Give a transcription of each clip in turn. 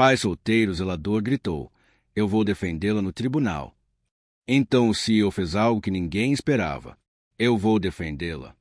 Pai solteiro, o zelador gritou. Eu vou defendê-la no tribunal. Então o CEO fez algo que ninguém esperava. Eu vou defendê-la.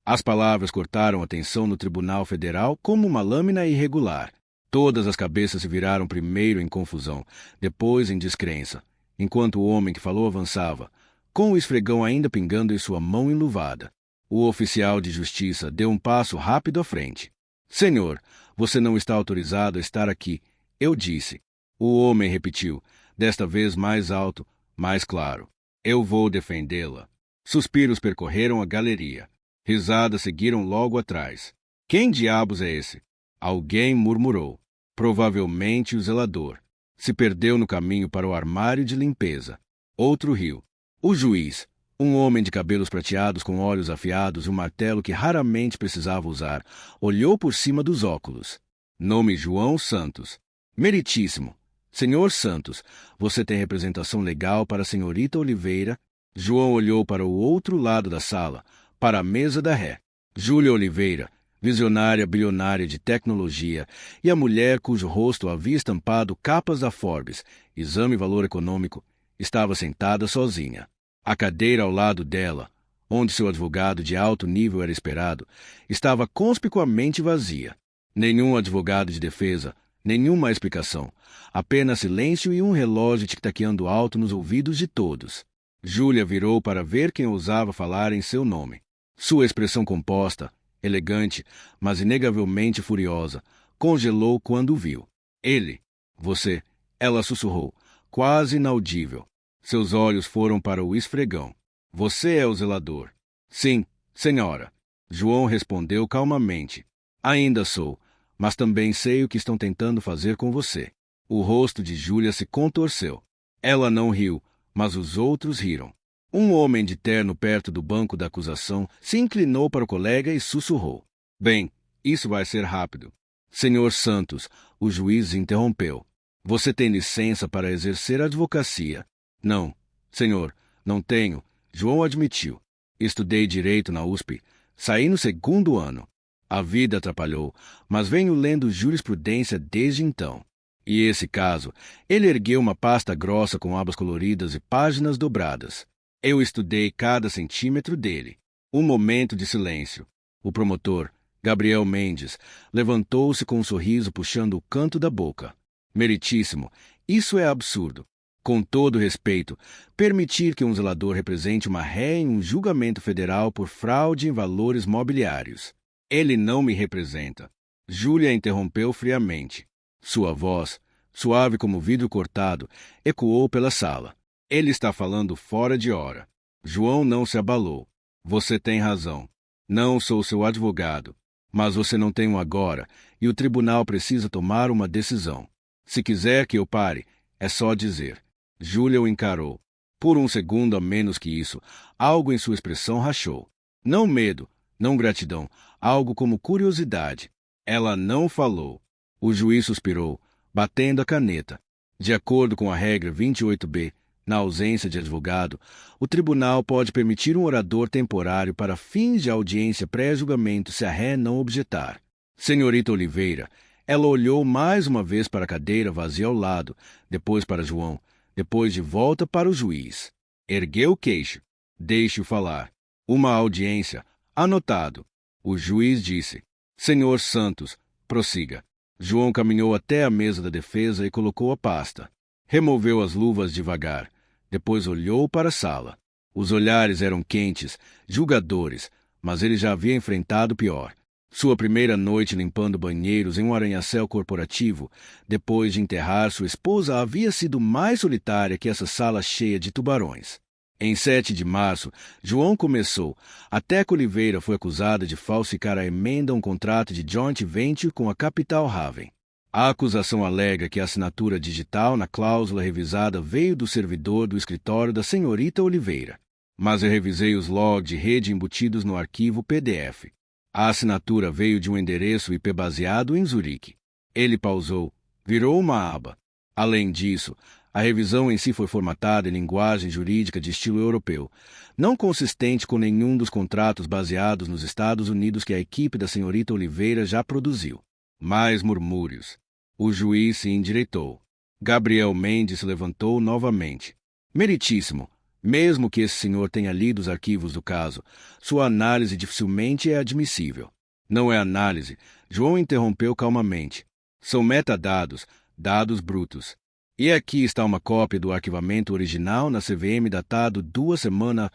As palavras cortaram a tensão no Tribunal Federal como uma lâmina irregular. Todas as cabeças se viraram primeiro em confusão, depois em descrença, enquanto o homem que falou avançava, com o esfregão ainda pingando em sua mão enluvada. O oficial de justiça deu um passo rápido à frente. Senhor, você não está autorizado a estar aqui, eu disse. O homem repetiu, desta vez mais alto, mais claro. Eu vou defendê-la. Suspiros percorreram a galeria. Risadas seguiram logo atrás. Quem diabos é esse? Alguém murmurou. Provavelmente o zelador. Se perdeu no caminho para o armário de limpeza. Outro riu. O juiz, um homem de cabelos prateados com olhos afiados e um martelo que raramente precisava usar, olhou por cima dos óculos. Nome João Santos. Meritíssimo. Senhor Santos, você tem representação legal para a senhorita Oliveira? João olhou para o outro lado da sala, para a mesa da ré. Júlia Oliveira, visionária bilionária de tecnologia, e a mulher cujo rosto havia estampado capas da Forbes, Exame Valor Econômico, estava sentada sozinha. A cadeira ao lado dela, onde seu advogado de alto nível era esperado, estava conspicuamente vazia. Nenhum advogado de defesa, nenhuma explicação, apenas silêncio e um relógio tic-taqueando alto nos ouvidos de todos. Júlia virou para ver quem ousava falar em seu nome. Sua expressão composta, elegante, mas inegavelmente furiosa, congelou quando o viu. Ele. Você. Ela sussurrou, quase inaudível. Seus olhos foram para o esfregão. Você é o zelador. Sim, senhora. João respondeu calmamente. Ainda sou, mas também sei o que estão tentando fazer com você. O rosto de Júlia se contorceu. Ela não riu, mas os outros riram. Um homem de terno perto do banco da acusação se inclinou para o colega e sussurrou. Bem, isso vai ser rápido. Senhor Santos, o juiz interrompeu. Você tem licença para exercer a advocacia? Não, senhor, não tenho, João admitiu. Estudei direito na USP. Saí no segundo ano. A vida atrapalhou, mas venho lendo jurisprudência desde então. E esse caso, ele ergueu uma pasta grossa com abas coloridas e páginas dobradas. Eu estudei cada centímetro dele. Um momento de silêncio. O promotor, Gabriel Mendes, levantou-se com um sorriso puxando o canto da boca. Meritíssimo, isso é absurdo. Com todo respeito, permitir que um zelador represente uma ré em um julgamento federal por fraude em valores mobiliários. Ele não me representa. Júlia interrompeu friamente. Sua voz, suave como vidro cortado, ecoou pela sala. Ele está falando fora de hora. João não se abalou. Você tem razão. Não sou seu advogado. Mas você não tem um agora, e o tribunal precisa tomar uma decisão. Se quiser que eu pare, é só dizer. Júlia o encarou. Por um segundo a menos que isso, algo em sua expressão rachou. Não medo, não gratidão, algo como curiosidade. Ela não falou. O juiz suspirou, batendo a caneta. De acordo com a regra 28B, na ausência de advogado, o tribunal pode permitir um orador temporário para fins de audiência pré-julgamento se a ré não objetar. Senhorita Oliveira, ela olhou mais uma vez para a cadeira vazia ao lado, depois para João, depois de volta para o juiz. Ergueu o queixo. Deixe-o falar. Uma audiência. Anotado. O juiz disse. Senhor Santos, prossiga. João caminhou até a mesa da defesa e colocou a pasta. Removeu as luvas devagar. Depois olhou para a sala. Os olhares eram quentes, julgadores, mas ele já havia enfrentado pior. Sua primeira noite limpando banheiros em um arranha-céu corporativo, depois de enterrar sua esposa, havia sido mais solitária que essa sala cheia de tubarões. Em 7 de março, João começou. A Teca Oliveira foi acusada de falsificar a emenda a um contrato de joint venture com a Capital Haven. A acusação alega que a assinatura digital na cláusula revisada veio do servidor do escritório da senhorita Oliveira. Mas eu revisei os logs de rede embutidos no arquivo PDF. A assinatura veio de um endereço IP baseado em Zurique. Ele pausou, virou uma aba. Além disso, a revisão em si foi formatada em linguagem jurídica de estilo europeu, não consistente com nenhum dos contratos baseados nos Estados Unidos que a equipe da senhorita Oliveira já produziu. Mais murmúrios. O juiz se endireitou. Gabriel Mendes se levantou novamente. Meritíssimo, mesmo que esse senhor tenha lido os arquivos do caso, sua análise dificilmente é admissível. Não é análise, João interrompeu calmamente. São metadados, dados brutos. E aqui está uma cópia do arquivamento original na CVM datado 2 semanas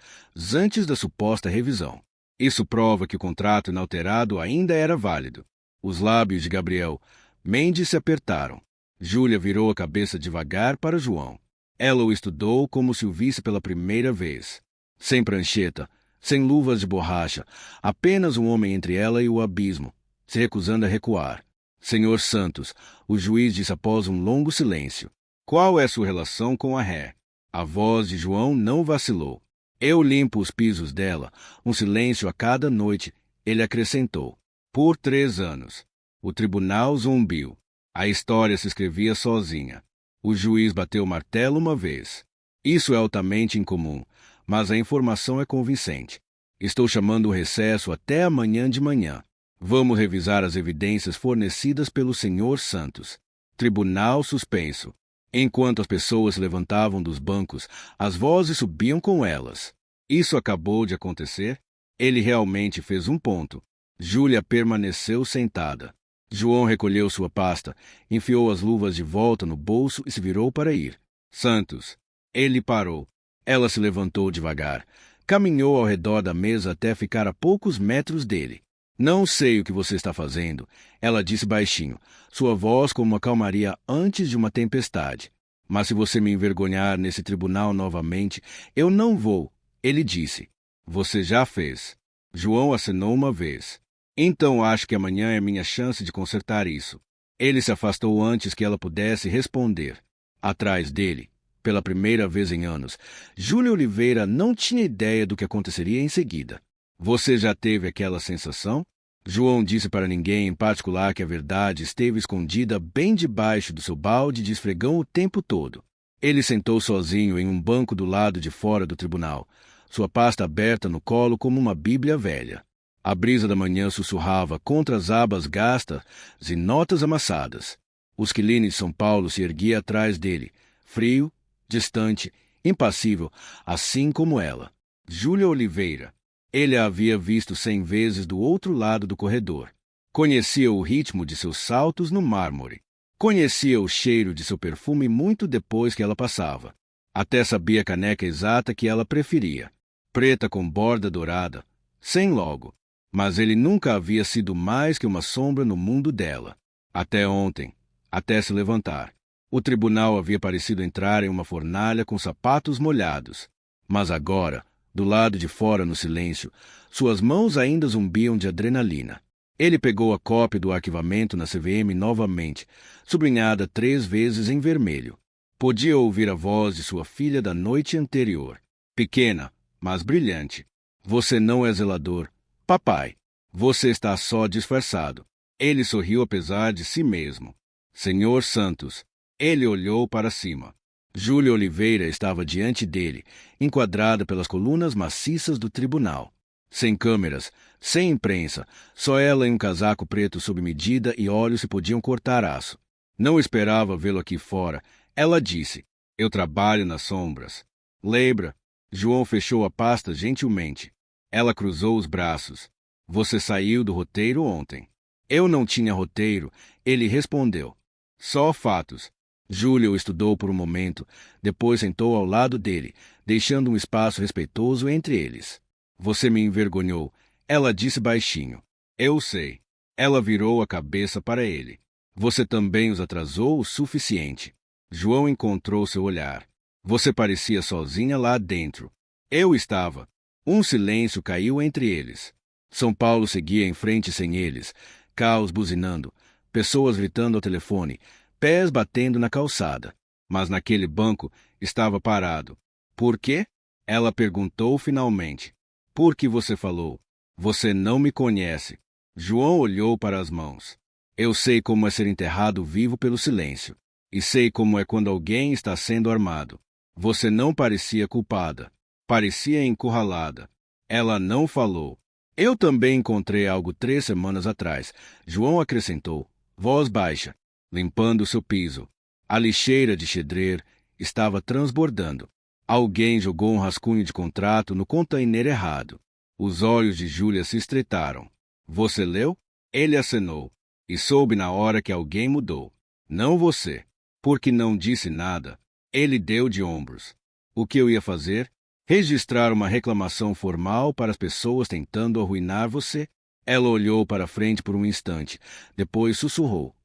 antes da suposta revisão. Isso prova que o contrato inalterado ainda era válido. Os lábios de Gabriel Mendes se apertaram. Júlia virou a cabeça devagar para João. Ela o estudou como se o visse pela primeira vez. Sem prancheta, sem luvas de borracha, apenas um homem entre ela e o abismo, se recusando a recuar. Senhor Santos, o juiz disse após um longo silêncio. Qual é sua relação com a ré? A voz de João não vacilou. Eu limpo os pisos dela, um silêncio a cada noite, ele acrescentou. Por 3 anos. O tribunal zumbiu. A história se escrevia sozinha. O juiz bateu o martelo uma vez. Isso é altamente incomum, mas a informação é convincente. Estou chamando o recesso até amanhã de manhã. Vamos revisar as evidências fornecidas pelo senhor Santos. Tribunal suspenso. Enquanto as pessoas se levantavam dos bancos, as vozes subiam com elas. Isso acabou de acontecer? Ele realmente fez um ponto. Júlia permaneceu sentada. João recolheu sua pasta, enfiou as luvas de volta no bolso e se virou para ir. Santos. Ele parou. Ela se levantou devagar. Caminhou ao redor da mesa até ficar a poucos metros dele. Não sei o que você está fazendo, ela disse baixinho, sua voz com uma calmaria antes de uma tempestade. Mas se você me envergonhar nesse tribunal novamente, eu não vou, ele disse. Você já fez. João acenou uma vez. Então acho que amanhã é minha chance de consertar isso. Ele se afastou antes que ela pudesse responder. Atrás dele, pela primeira vez em anos, Júlia Oliveira não tinha ideia do que aconteceria em seguida. Você já teve aquela sensação? João disse para ninguém em particular que a verdade esteve escondida bem debaixo do seu balde de esfregão o tempo todo. Ele sentou sozinho em um banco do lado de fora do tribunal, sua pasta aberta no colo como uma bíblia velha. A brisa da manhã sussurrava contra as abas gastas e notas amassadas. Os quilines de São Paulo se erguia atrás dele, frio, distante, impassível, assim como ela. Júlia Oliveira. Ele a havia visto 100 vezes do outro lado do corredor. Conhecia o ritmo de seus saltos no mármore. Conhecia o cheiro de seu perfume muito depois que ela passava. Até sabia a caneca exata que ela preferia. Preta com borda dourada, sem logo. Mas ele nunca havia sido mais que uma sombra no mundo dela. Até ontem. Até se levantar. O tribunal havia parecido entrar em uma fornalha com sapatos molhados. Mas agora, do lado de fora no silêncio, suas mãos ainda zumbiam de adrenalina. Ele pegou a cópia do arquivamento na CVM novamente, sublinhada 3 vezes em vermelho. Podia ouvir a voz de sua filha da noite anterior. Pequena, mas brilhante. Você não é zelador. Papai. Você está só disfarçado. Ele sorriu apesar de si mesmo. Senhor Santos. Ele olhou para cima. Júlia Oliveira estava diante dele, enquadrada pelas colunas maciças do tribunal. Sem câmeras, sem imprensa, só ela em um casaco preto sob medida e olhos se podiam cortar aço. Não esperava vê-lo aqui fora. Ela disse, eu trabalho nas sombras. Lembra? João fechou a pasta gentilmente. Ela cruzou os braços. Você saiu do roteiro ontem. Eu não tinha roteiro, ele respondeu. Só fatos. Júlia o estudou por um momento, depois sentou ao lado dele, deixando um espaço respeitoso entre eles. Você me envergonhou, ela disse baixinho. Eu sei. Ela virou a cabeça para ele. Você também os atrasou o suficiente. João encontrou seu olhar. Você parecia sozinha lá dentro. Eu estava. Um silêncio caiu entre eles. São Paulo seguia em frente sem eles, carros buzinando, pessoas gritando ao telefone, pés batendo na calçada. Mas naquele banco estava parado. Por quê? Ela perguntou finalmente. Por que você falou? Você não me conhece. João olhou para as mãos. Eu sei como é ser enterrado vivo pelo silêncio. E sei como é quando alguém está sendo armado. Você não parecia culpada. Parecia encurralada. Ela não falou. Eu também encontrei algo 3 semanas atrás. João acrescentou, voz baixa. limpando seu piso. A lixeira de Xedrer estava transbordando. Alguém jogou um rascunho de contrato no container errado. Os olhos de Júlia se estreitaram. Você leu? Ele acenou. E soube na hora que alguém mudou. Não você. Porque não disse nada. Ele deu de ombros. O que eu ia fazer? Registrar uma reclamação formal para as pessoas tentando arruinar você? Ela olhou para frente por um instante. Depois sussurrou.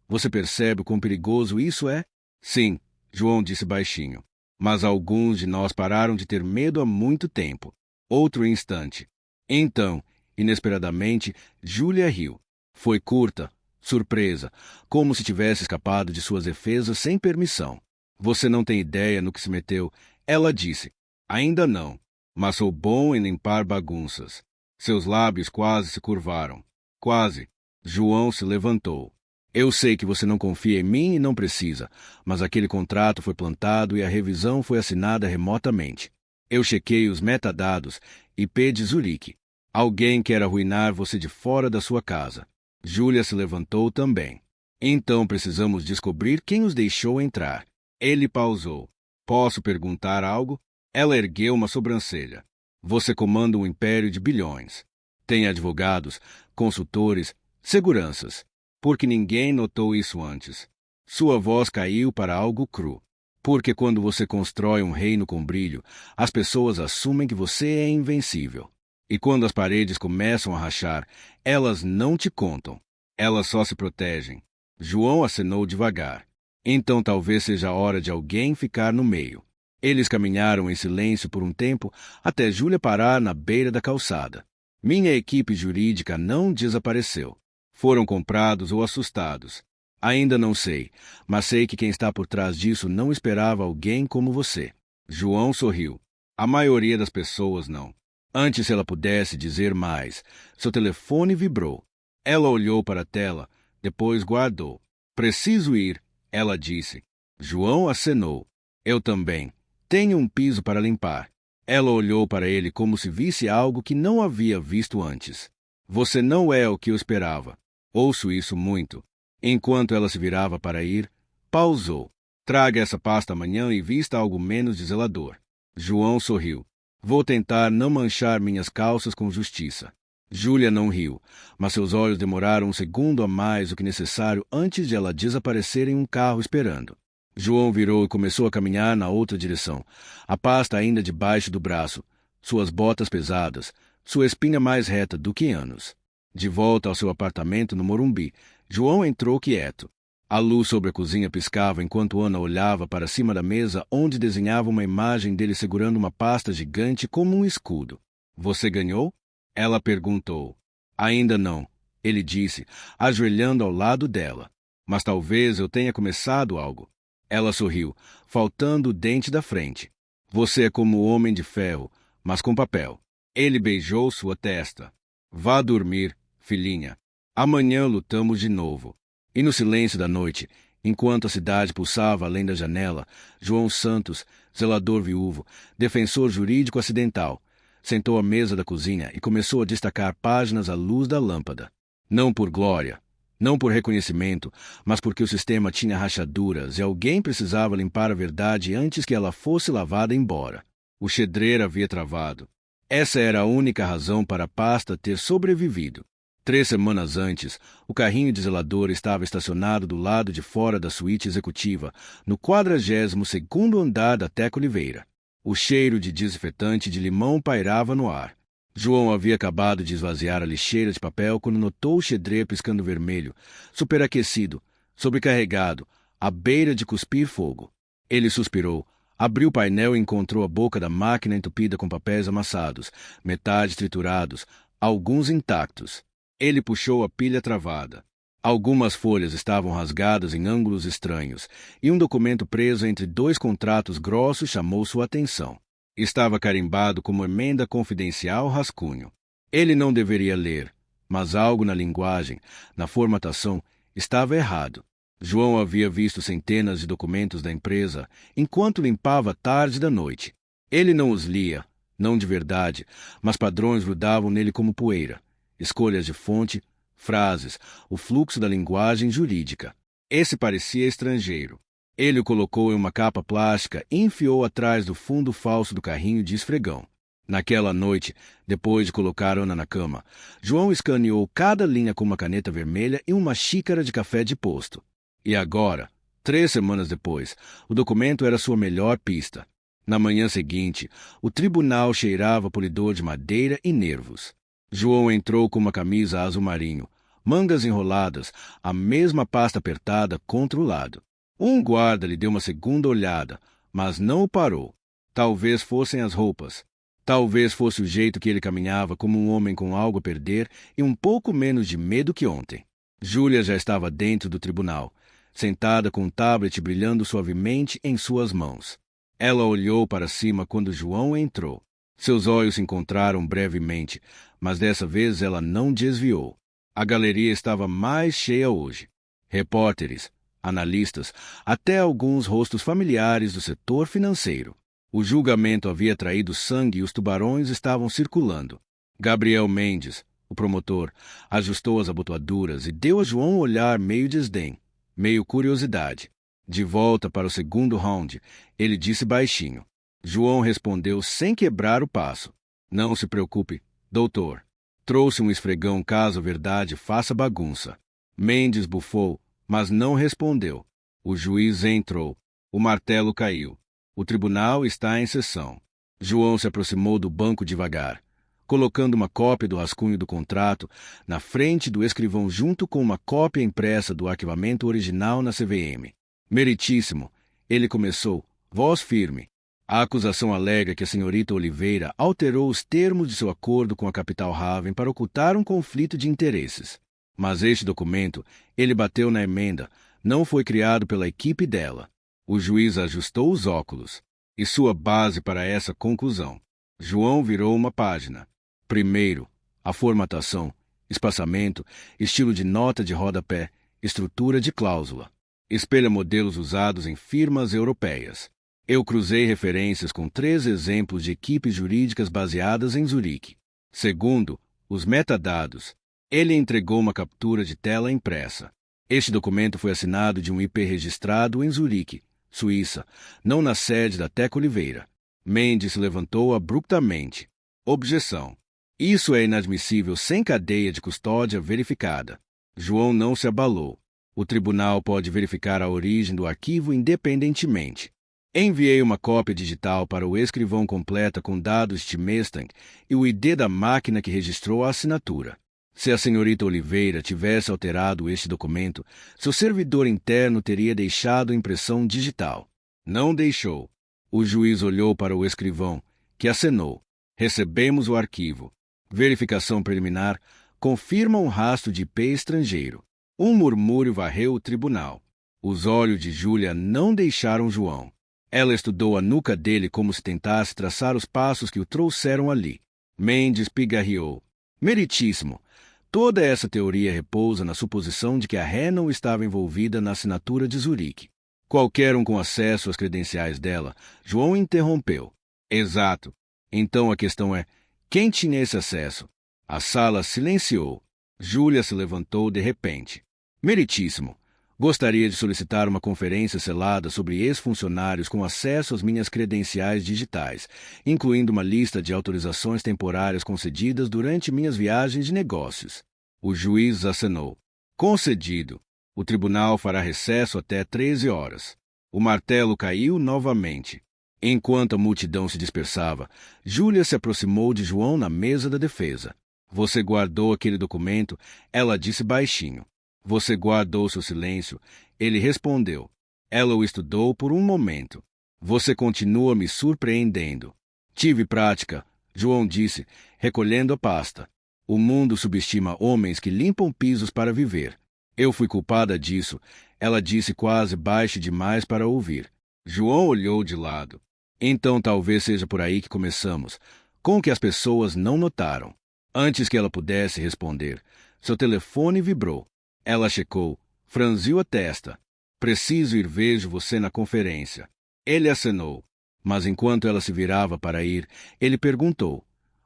Você percebe o quão perigoso isso é? Sim, João disse baixinho. Mas alguns de nós pararam de ter medo há muito tempo. Outro instante. Então, inesperadamente, Júlia riu. Foi curta, surpresa, como se tivesse escapado de suas defesas sem permissão. Você não tem ideia no que se meteu, ela disse. Ainda não, mas sou bom em limpar bagunças. Seus lábios quase se curvaram. Quase. João se levantou. Eu sei que você não confia em mim e não precisa, mas aquele contrato foi plantado e a revisão foi assinada remotamente. Eu chequei os metadados, IP de Zurique. Alguém quer arruinar você de fora da sua casa. Júlia se levantou também. Então precisamos descobrir quem os deixou entrar. Ele pausou. Posso perguntar algo? Ela ergueu uma sobrancelha. Você comanda um império de bilhões. Tem advogados, consultores, seguranças. Porque ninguém notou isso antes. Sua voz caiu para algo cru. Porque quando você constrói um reino com brilho, as pessoas assumem que você é invencível. E quando as paredes começam a rachar, elas não te contam. Elas só se protegem. João acenou devagar. Então talvez seja a hora de alguém ficar no meio. Eles caminharam em silêncio por um tempo, até Júlia parar na beira da calçada. Minha equipe jurídica não desapareceu. Foram comprados ou assustados. Ainda não sei, mas sei que quem está por trás disso não esperava alguém como você. João sorriu. A maioria das pessoas não. Antes, se ela pudesse dizer mais, seu telefone vibrou. Ela olhou para a tela, depois guardou. Preciso ir, ela disse. João acenou. Eu também. Tenho um piso para limpar. Ela olhou para ele como se visse algo que não havia visto antes. Você não é o que eu esperava. Ouço isso muito. Enquanto ela se virava para ir, pausou. Traga essa pasta amanhã e vista algo menos de zelador. João sorriu. Vou tentar não manchar minhas calças com justiça. Júlia não riu, mas seus olhos demoraram um segundo a mais do que necessário antes de ela desaparecer em um carro esperando. João virou e começou a caminhar na outra direção, a pasta ainda debaixo do braço, suas botas pesadas, sua espinha mais reta do que anos. De volta ao seu apartamento no Morumbi, João entrou quieto. A luz sobre a cozinha piscava enquanto Ana olhava para cima da mesa onde desenhava uma imagem dele segurando uma pasta gigante como um escudo. Você ganhou? Ela perguntou. Ainda não, ele disse, ajoelhando ao lado dela. Mas talvez eu tenha começado algo. Ela sorriu, faltando o dente da frente. Você é como o Homem de Ferro, mas com papel. Ele beijou sua testa. Vá dormir, filhinha. Amanhã lutamos de novo. E no silêncio da noite, enquanto a cidade pulsava além da janela, João Santos, zelador viúvo, defensor jurídico acidental, sentou à mesa da cozinha e começou a destacar páginas à luz da lâmpada. Não por glória, não por reconhecimento, mas porque o sistema tinha rachaduras e alguém precisava limpar a verdade antes que ela fosse lavada embora. O Xedrer havia travado. Essa era a única razão para a pasta ter sobrevivido. 3 semanas antes, o carrinho de zelador estava estacionado do lado de fora da suíte executiva, no 42º andar da Teca Oliveira. O cheiro de desinfetante de limão pairava no ar. João havia acabado de esvaziar a lixeira de papel quando notou o Xedrer piscando vermelho, superaquecido, sobrecarregado, à beira de cuspir fogo. Ele suspirou, abriu o painel e encontrou a boca da máquina entupida com papéis amassados, metade triturados, alguns intactos. Ele puxou a pilha travada. Algumas folhas estavam rasgadas em ângulos estranhos, e um documento preso entre 2 contratos grossos chamou sua atenção. Estava carimbado como emenda confidencial rascunho. Ele não deveria ler, mas algo na linguagem, na formatação, estava errado. João havia visto centenas de documentos da empresa enquanto limpava a tarde da noite. Ele não os lia, não de verdade, mas padrões grudavam nele como poeira. Escolhas de fonte, frases, o fluxo da linguagem jurídica. Esse parecia estrangeiro. Ele o colocou em uma capa plástica e enfiou atrás do fundo falso do carrinho de esfregão. Naquela noite, depois de colocar Ana na cama, João escaneou cada linha com uma caneta vermelha e uma xícara de café de posto. E agora, 3 semanas depois, o documento era sua melhor pista. Na manhã seguinte, o tribunal cheirava polidor de madeira e nervos. João entrou com uma camisa azul marinho, mangas enroladas, a mesma pasta apertada contra o lado. Um guarda lhe deu uma segunda olhada, mas não o parou. Talvez fossem as roupas. Talvez fosse o jeito que ele caminhava como um homem com algo a perder e um pouco menos de medo que ontem. Júlia já estava dentro do tribunal, sentada com um tablet brilhando suavemente em suas mãos. Ela olhou para cima quando João entrou. Seus olhos se encontraram brevemente, mas dessa vez ela não desviou. A galeria estava mais cheia hoje. Repórteres, analistas, até alguns rostos familiares do setor financeiro. O julgamento havia traído sangue e os tubarões estavam circulando. Gabriel Mendes, o promotor, ajustou as abotoaduras e deu a João um olhar meio desdém, meio curiosidade. De volta para o segundo round, ele disse baixinho. João respondeu sem quebrar o passo. Não se preocupe, doutor. Trouxe um esfregão caso a verdade faça bagunça. Mendes bufou, mas não respondeu. O juiz entrou. O martelo caiu. O tribunal está em sessão. João se aproximou do banco devagar, colocando uma cópia do rascunho do contrato na frente do escrivão junto com uma cópia impressa do arquivamento original na CVM. Meritíssimo, ele começou, voz firme. A acusação alega que a senhorita Oliveira alterou os termos de seu acordo com a Capital Haven para ocultar um conflito de interesses. Mas este documento, ele bateu na emenda, não foi criado pela equipe dela. O juiz ajustou os óculos. E sua base para essa conclusão? João virou uma página. Primeiro, a formatação, espaçamento, estilo de nota de rodapé, estrutura de cláusula. Espelha modelos usados em firmas europeias. Eu cruzei referências com 3 exemplos de equipes jurídicas baseadas em Zurique. Segundo, os metadados. Ele entregou uma captura de tela impressa. Este documento foi assinado de um IP registrado em Zurique, Suíça, não na sede da Teca Oliveira. Mendes se levantou abruptamente. Objeção. Isso é inadmissível sem cadeia de custódia verificada. João não se abalou. O tribunal pode verificar a origem do arquivo independentemente. Enviei uma cópia digital para o escrivão completa com dados de Mustang e o ID da máquina que registrou a assinatura. Se a senhorita Oliveira tivesse alterado este documento, seu servidor interno teria deixado impressão digital. Não deixou. O juiz olhou para o escrivão, que acenou. Recebemos o arquivo. Verificação preliminar confirma um rastro de IP estrangeiro. Um murmúrio varreu o tribunal. Os olhos de Júlia não deixaram João. Ela estudou a nuca dele como se tentasse traçar os passos que o trouxeram ali. Mendes pigarreou. Meritíssimo. Toda essa teoria repousa na suposição de que a ré não estava envolvida na assinatura de Zurique. Qualquer um com acesso às credenciais dela, João interrompeu. Exato. Então a questão é, quem tinha esse acesso? A sala silenciou. Júlia se levantou de repente. Meritíssimo. Gostaria de solicitar uma conferência selada sobre ex-funcionários com acesso às minhas credenciais digitais, incluindo uma lista de autorizações temporárias concedidas durante minhas viagens de negócios. O juiz acenou. Concedido. O tribunal fará recesso até 13 horas. O martelo caiu novamente. Enquanto a multidão se dispersava, Júlia se aproximou de João na mesa da defesa. Você guardou aquele documento? Ela disse baixinho. Você guardou seu silêncio? Ele respondeu. Ela o estudou por um momento. Você continua me surpreendendo. Tive prática, João disse, recolhendo a pasta. O mundo subestima homens que limpam pisos para viver. Eu fui culpada disso, ela disse quase baixo demais para ouvir. João olhou de lado. Então talvez seja por aí que começamos, com o que as pessoas não notaram. Antes que ela pudesse responder, seu telefone vibrou. Ela checou, franziu a testa. Preciso ir, vejo você na conferência. Ele acenou. Mas enquanto ela se virava para ir, ele perguntou.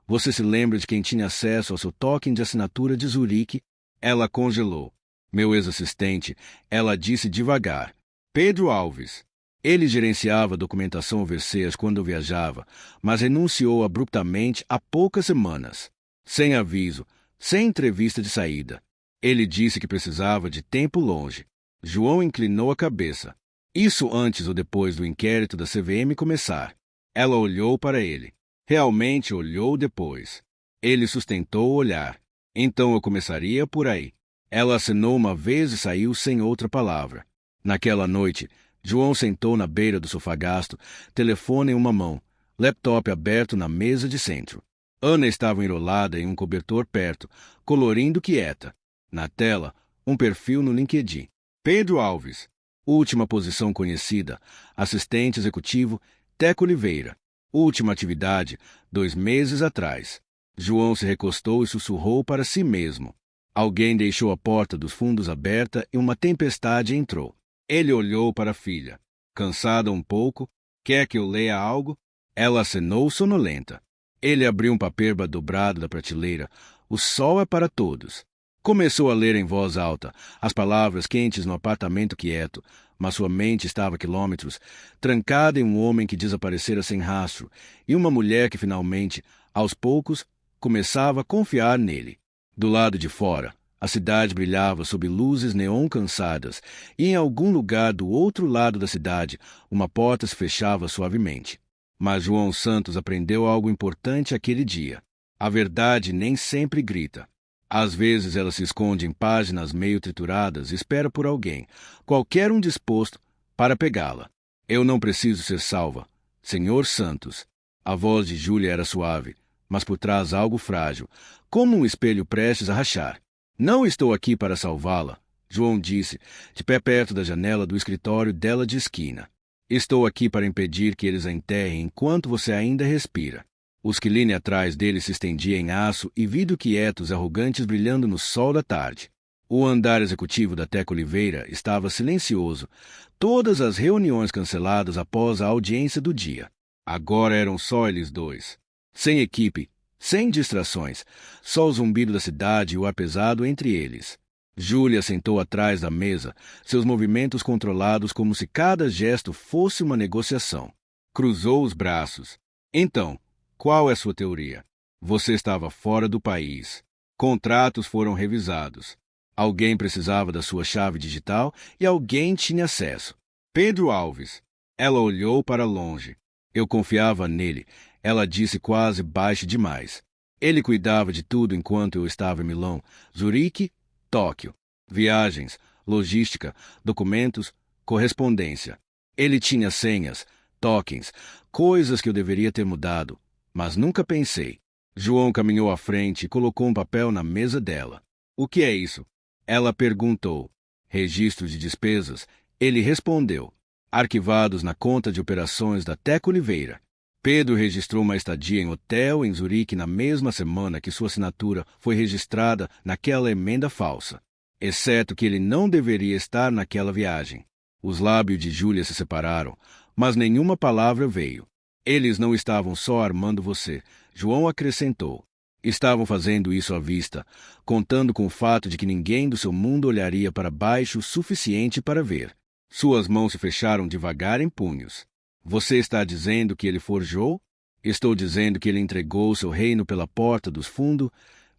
Você se lembra de quem tinha acesso ao seu token de assinatura de Zurique? Ela congelou. Meu ex-assistente, ela disse devagar. Pedro Alves. Ele gerenciava a documentação overseas quando eu viajava, mas renunciou abruptamente há poucas semanas. Sem aviso, sem entrevista de saída. Ele disse que precisava de tempo longe. João inclinou a cabeça. Isso antes ou depois do inquérito da CVM começar. Ela olhou para ele. Realmente olhou depois. Ele sustentou o olhar. Então eu começaria por aí. Ela acenou uma vez e saiu sem outra palavra. Naquela noite, João sentou na beira do sofá gasto, telefone em uma mão, laptop aberto na mesa de centro. Ana estava enrolada em um cobertor perto, colorindo quieta. Na tela, um perfil no LinkedIn. Pedro Alves. Última posição conhecida, assistente executivo, Teco Oliveira. Última atividade, 2 meses atrás. João se recostou e sussurrou para si mesmo. Alguém deixou a porta dos fundos aberta e uma tempestade entrou. Ele olhou para a filha. Cansada um pouco, quer que eu leia algo? Ela acenou sonolenta. Ele abriu um papel dobrado da prateleira. O sol é para todos. Começou a ler em voz alta, as palavras quentes no apartamento quieto, mas sua mente estava a quilômetros, trancada em um homem que desaparecera sem rastro, e uma mulher que finalmente, aos poucos, começava a confiar nele. Do lado de fora, a cidade brilhava sob luzes neon cansadas, e em algum lugar do outro lado da cidade, uma porta se fechava suavemente. Mas João Santos aprendeu algo importante aquele dia. A verdade nem sempre grita. Às vezes ela se esconde em páginas meio trituradas e espera por alguém, qualquer um disposto, para pegá-la. Eu não preciso ser salva. Senhor Santos. A voz de Júlia era suave, mas por trás algo frágil, como um espelho prestes a rachar. Não estou aqui para salvá-la, João disse, de pé perto da janela do escritório dela de esquina. Estou aqui para impedir que eles a enterrem enquanto você ainda respira. Os quiline atrás dele se estendia em aço e vidro quietos e arrogantes brilhando no sol da tarde. O andar executivo da Teco Oliveira estava silencioso, todas as reuniões canceladas após a audiência do dia. Agora eram só eles dois. Sem equipe, sem distrações, só o zumbido da cidade e o ar pesado entre eles. Júlia sentou atrás da mesa, seus movimentos controlados como se cada gesto fosse uma negociação. Cruzou os braços. Então, qual é sua teoria? Você estava fora do país. Contratos foram revisados. Alguém precisava da sua chave digital e alguém tinha acesso. Pedro Alves. Ela olhou para longe. Eu confiava nele, ela disse quase baixo demais. Ele cuidava de tudo enquanto eu estava em Milão, Zurique, Tóquio. Viagens, logística, documentos, correspondência. Ele tinha senhas, tokens, coisas que eu deveria ter mudado, mas nunca pensei. João caminhou à frente e colocou um papel na mesa dela. O que é isso? Ela perguntou. Registro de despesas. Ele respondeu. Arquivados na conta de operações da Teco Oliveira. Pedro registrou uma estadia em hotel em Zurique na mesma semana que sua assinatura foi registrada naquela emenda falsa. Exceto que ele não deveria estar naquela viagem. Os lábios de Júlia se separaram, mas nenhuma palavra veio. Eles não estavam só armando você, João acrescentou. Estavam fazendo isso à vista, contando com o fato de que ninguém do seu mundo olharia para baixo o suficiente para ver. Suas mãos se fecharam devagar em punhos. Você está dizendo que ele forjou? Estou dizendo que ele entregou seu reino pela porta dos fundos,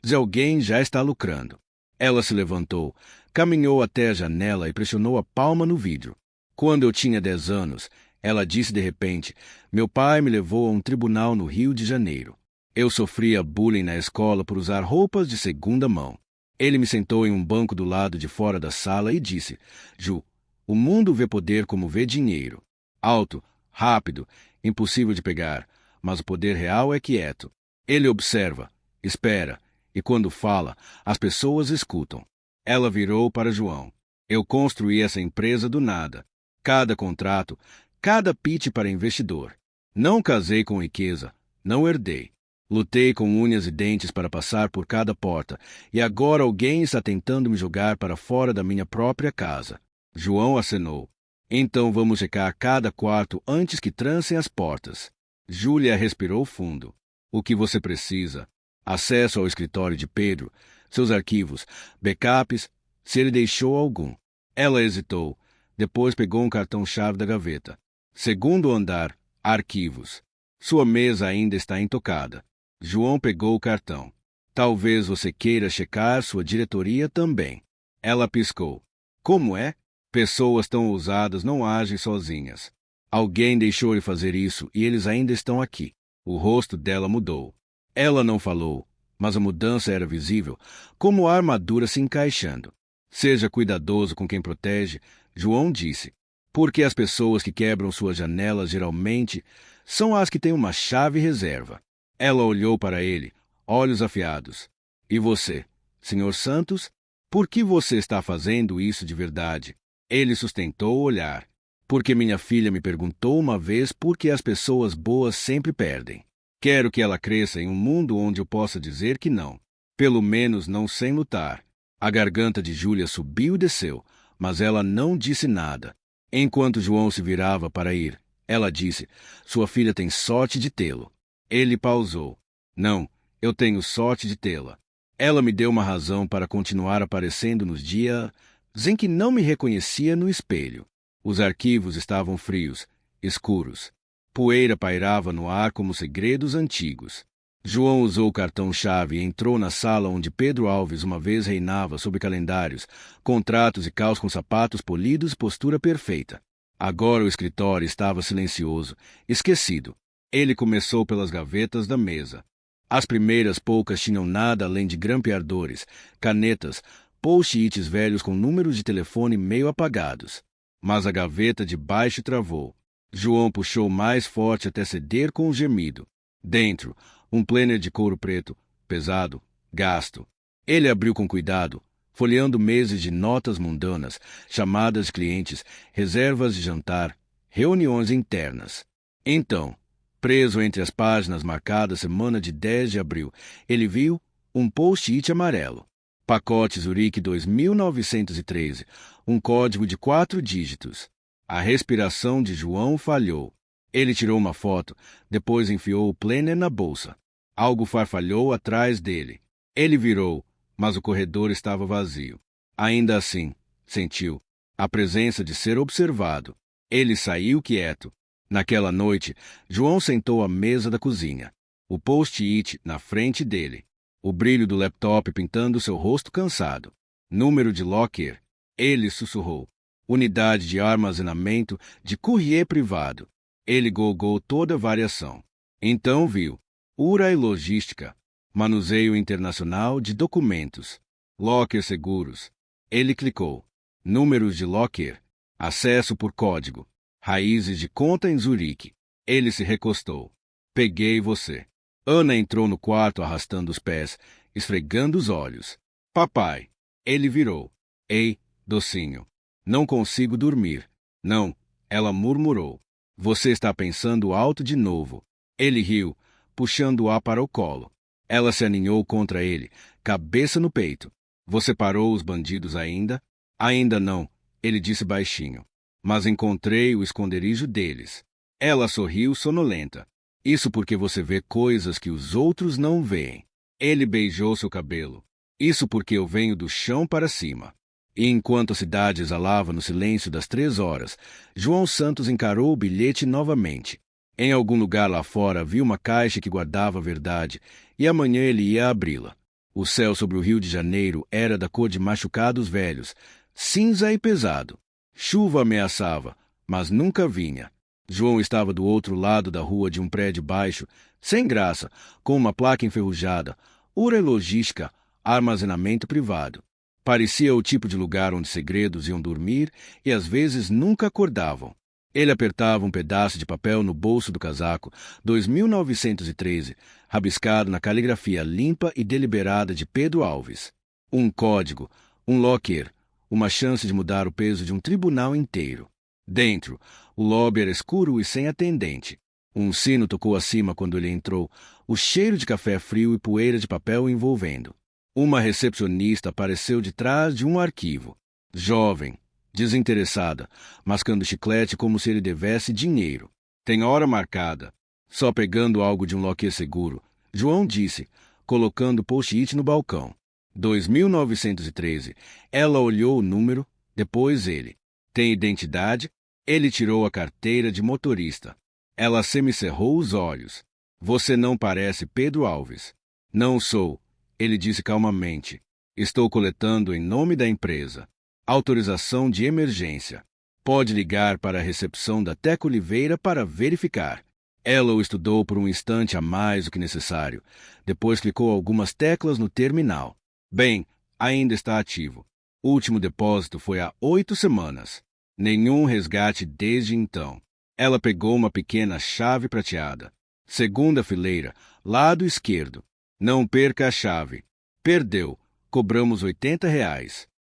de alguém já está lucrando. Ela se levantou, caminhou até a janela e pressionou a palma no vidro. Quando eu tinha 10 anos, ela disse de repente, meu pai me levou a um tribunal no Rio de Janeiro. Eu sofria bullying na escola por usar roupas de segunda mão. Ele me sentou em um banco do lado de fora da sala e disse, Ju, o mundo vê poder como vê dinheiro. Alto, rápido, impossível de pegar, mas o poder real é quieto. Ele observa, espera, e quando fala, as pessoas escutam. Ela virou para João. Eu construí essa empresa do nada. Cada contrato, cada pitch para investidor. Não casei com riqueza, não herdei. Lutei com unhas e dentes para passar por cada porta, e agora alguém está tentando me jogar para fora da minha própria casa. João acenou. Então vamos checar cada quarto antes que trancem as portas. Júlia respirou fundo. O que você precisa? Acesso ao escritório de Pedro, seus arquivos, backups, se ele deixou algum. Ela hesitou. Depois pegou um cartão-chave da gaveta. Segundo andar, arquivos. Sua mesa ainda está intocada. João pegou o cartão. Talvez você queira checar sua diretoria também. Ela piscou. Como é? Pessoas tão ousadas não agem sozinhas. Alguém deixou ele fazer isso e eles ainda estão aqui. O rosto dela mudou. Ela não falou, mas a mudança era visível, como a armadura se encaixando. Seja cuidadoso com quem protege, João disse, porque as pessoas que quebram suas janelas geralmente são as que têm uma chave reserva. Ela olhou para ele, olhos afiados. E você, Sr. Santos, por que você está fazendo isso de verdade? Ele sustentou o olhar. Porque minha filha me perguntou uma vez por que as pessoas boas sempre perdem. Quero que ela cresça em um mundo onde eu possa dizer que não. Pelo menos não sem lutar. A garganta de Júlia subiu e desceu, mas ela não disse nada. Enquanto João se virava para ir, ela disse, sua filha tem sorte de tê-lo. Ele pausou. Não, eu tenho sorte de tê-la. Ela me deu uma razão para continuar aparecendo nos dias em que não me reconhecia no espelho. Os arquivos estavam frios, escuros. Poeira pairava no ar como segredos antigos. João usou o cartão-chave e entrou na sala onde Pedro Alves uma vez reinava sobre calendários, contratos e caos com sapatos polidos e postura perfeita. Agora o escritório estava silencioso, esquecido. Ele começou pelas gavetas da mesa. As primeiras poucas tinham nada além de grampeadores, canetas, post-its velhos com números de telefone meio apagados. Mas a gaveta de baixo travou. João puxou mais forte até ceder com um gemido. Dentro, um planner de couro preto, pesado, gasto. Ele abriu com cuidado, folheando meses de notas mundanas, chamadas de clientes, reservas de jantar, reuniões internas. Então, preso entre as páginas marcadas semana de 10 de abril, ele viu um post-it amarelo. Pacote Zurique 2913, um código de 4 dígitos. A respiração de João falhou. Ele tirou uma foto, depois enfiou o planner na bolsa. Algo farfalhou atrás dele. Ele virou, mas o corredor estava vazio. Ainda assim, sentiu a presença de ser observado. Ele saiu quieto. Naquela noite, João sentou à mesa da cozinha. O post-it na frente dele. O brilho do laptop pintando seu rosto cansado. Número de locker. Ele sussurrou. Unidade de armazenamento de courrier privado. Ele golgou toda a variação. Então viu. URA e logística. Manuseio internacional de documentos. Locker seguros. Ele clicou. Números de locker. Acesso por código. Raízes de conta em Zurique. Ele se recostou. Peguei você. Ana entrou no quarto arrastando os pés, esfregando os olhos. Papai. Ele virou. Ei, docinho. Não consigo dormir. Não, ela murmurou. Você está pensando alto de novo. Ele riu, puxando-a para o colo. Ela se aninhou contra ele, cabeça no peito. Você parou os bandidos ainda? Ainda não, ele disse baixinho. Mas encontrei o esconderijo deles. Ela sorriu sonolenta. Isso porque você vê coisas que os outros não veem. Ele beijou seu cabelo. Isso porque eu venho do chão para cima. E enquanto a cidade exalava no silêncio das 3 horas, João Santos encarou o bilhete novamente. Em algum lugar lá fora havia uma caixa que guardava a verdade, e amanhã ele ia abri-la. O céu sobre o Rio de Janeiro era da cor de machucados velhos, cinza e pesado. Chuva ameaçava, mas nunca vinha. João estava do outro lado da rua de um prédio baixo, sem graça, com uma placa enferrujada, URA e logística, armazenamento privado. Parecia o tipo de lugar onde segredos iam dormir e às vezes nunca acordavam. Ele apertava um pedaço de papel no bolso do casaco, 2913, rabiscado na caligrafia limpa e deliberada de Pedro Alves. Um código, um locker, uma chance de mudar o peso de um tribunal inteiro. Dentro, o lobby era escuro e sem atendente. Um sino tocou acima quando ele entrou, o cheiro de café frio e poeira de papel o envolvendo. Uma recepcionista apareceu de trás de um arquivo. Jovem, desinteressada, mascando chiclete como se ele devesse dinheiro. Tem hora marcada. Só pegando algo de um locker seguro, João disse, colocando o post-it no balcão. 2913. Ela olhou o número, depois ele. Tem identidade? Ele tirou a carteira de motorista. Ela semicerrou os olhos. Você não parece Pedro Alves. Não sou, ele disse calmamente. Estou coletando em nome da empresa. Autorização de emergência. Pode ligar para a recepção da Teco Oliveira para verificar. Ela o estudou por um instante a mais do que necessário. Depois clicou algumas teclas no terminal. Bem, ainda está ativo. O último depósito foi há 8 semanas. Nenhum resgate desde então. Ela pegou uma pequena chave prateada. Segunda fileira, lado esquerdo. Não perca a chave. Perdeu. Cobramos R$ 80.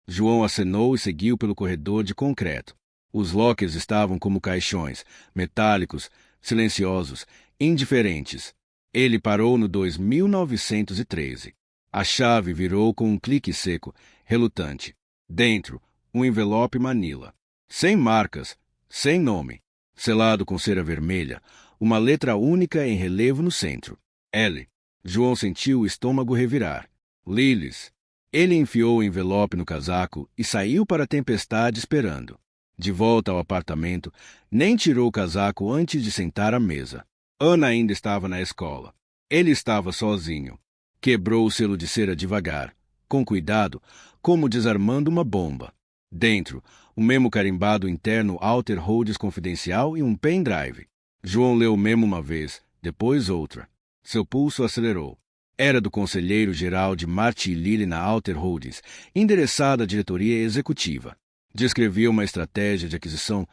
João acenou e seguiu pelo corredor de concreto. Os lockers estavam como caixões, metálicos, silenciosos, indiferentes. Ele parou no 2913. A chave virou com um clique seco, relutante. Dentro, um envelope Manila. Sem marcas, sem nome. Selado com cera vermelha, uma letra única em relevo no centro. L. João sentiu o estômago revirar. Lilis. Ele enfiou o envelope no casaco e saiu para a tempestade esperando. De volta ao apartamento, nem tirou o casaco antes de sentar à mesa. Ana ainda estava na escola. Ele estava sozinho. Quebrou o selo de cera devagar, com cuidado, como desarmando uma bomba. Dentro, um memo carimbado interno Alter Holdings Confidencial e um pendrive. João leu o memo uma vez, depois outra. Seu pulso acelerou. Era do conselheiro-geral de Marty e Lilly na Alter Holdings, endereçada à diretoria executiva. Descrevia uma estratégia de aquisição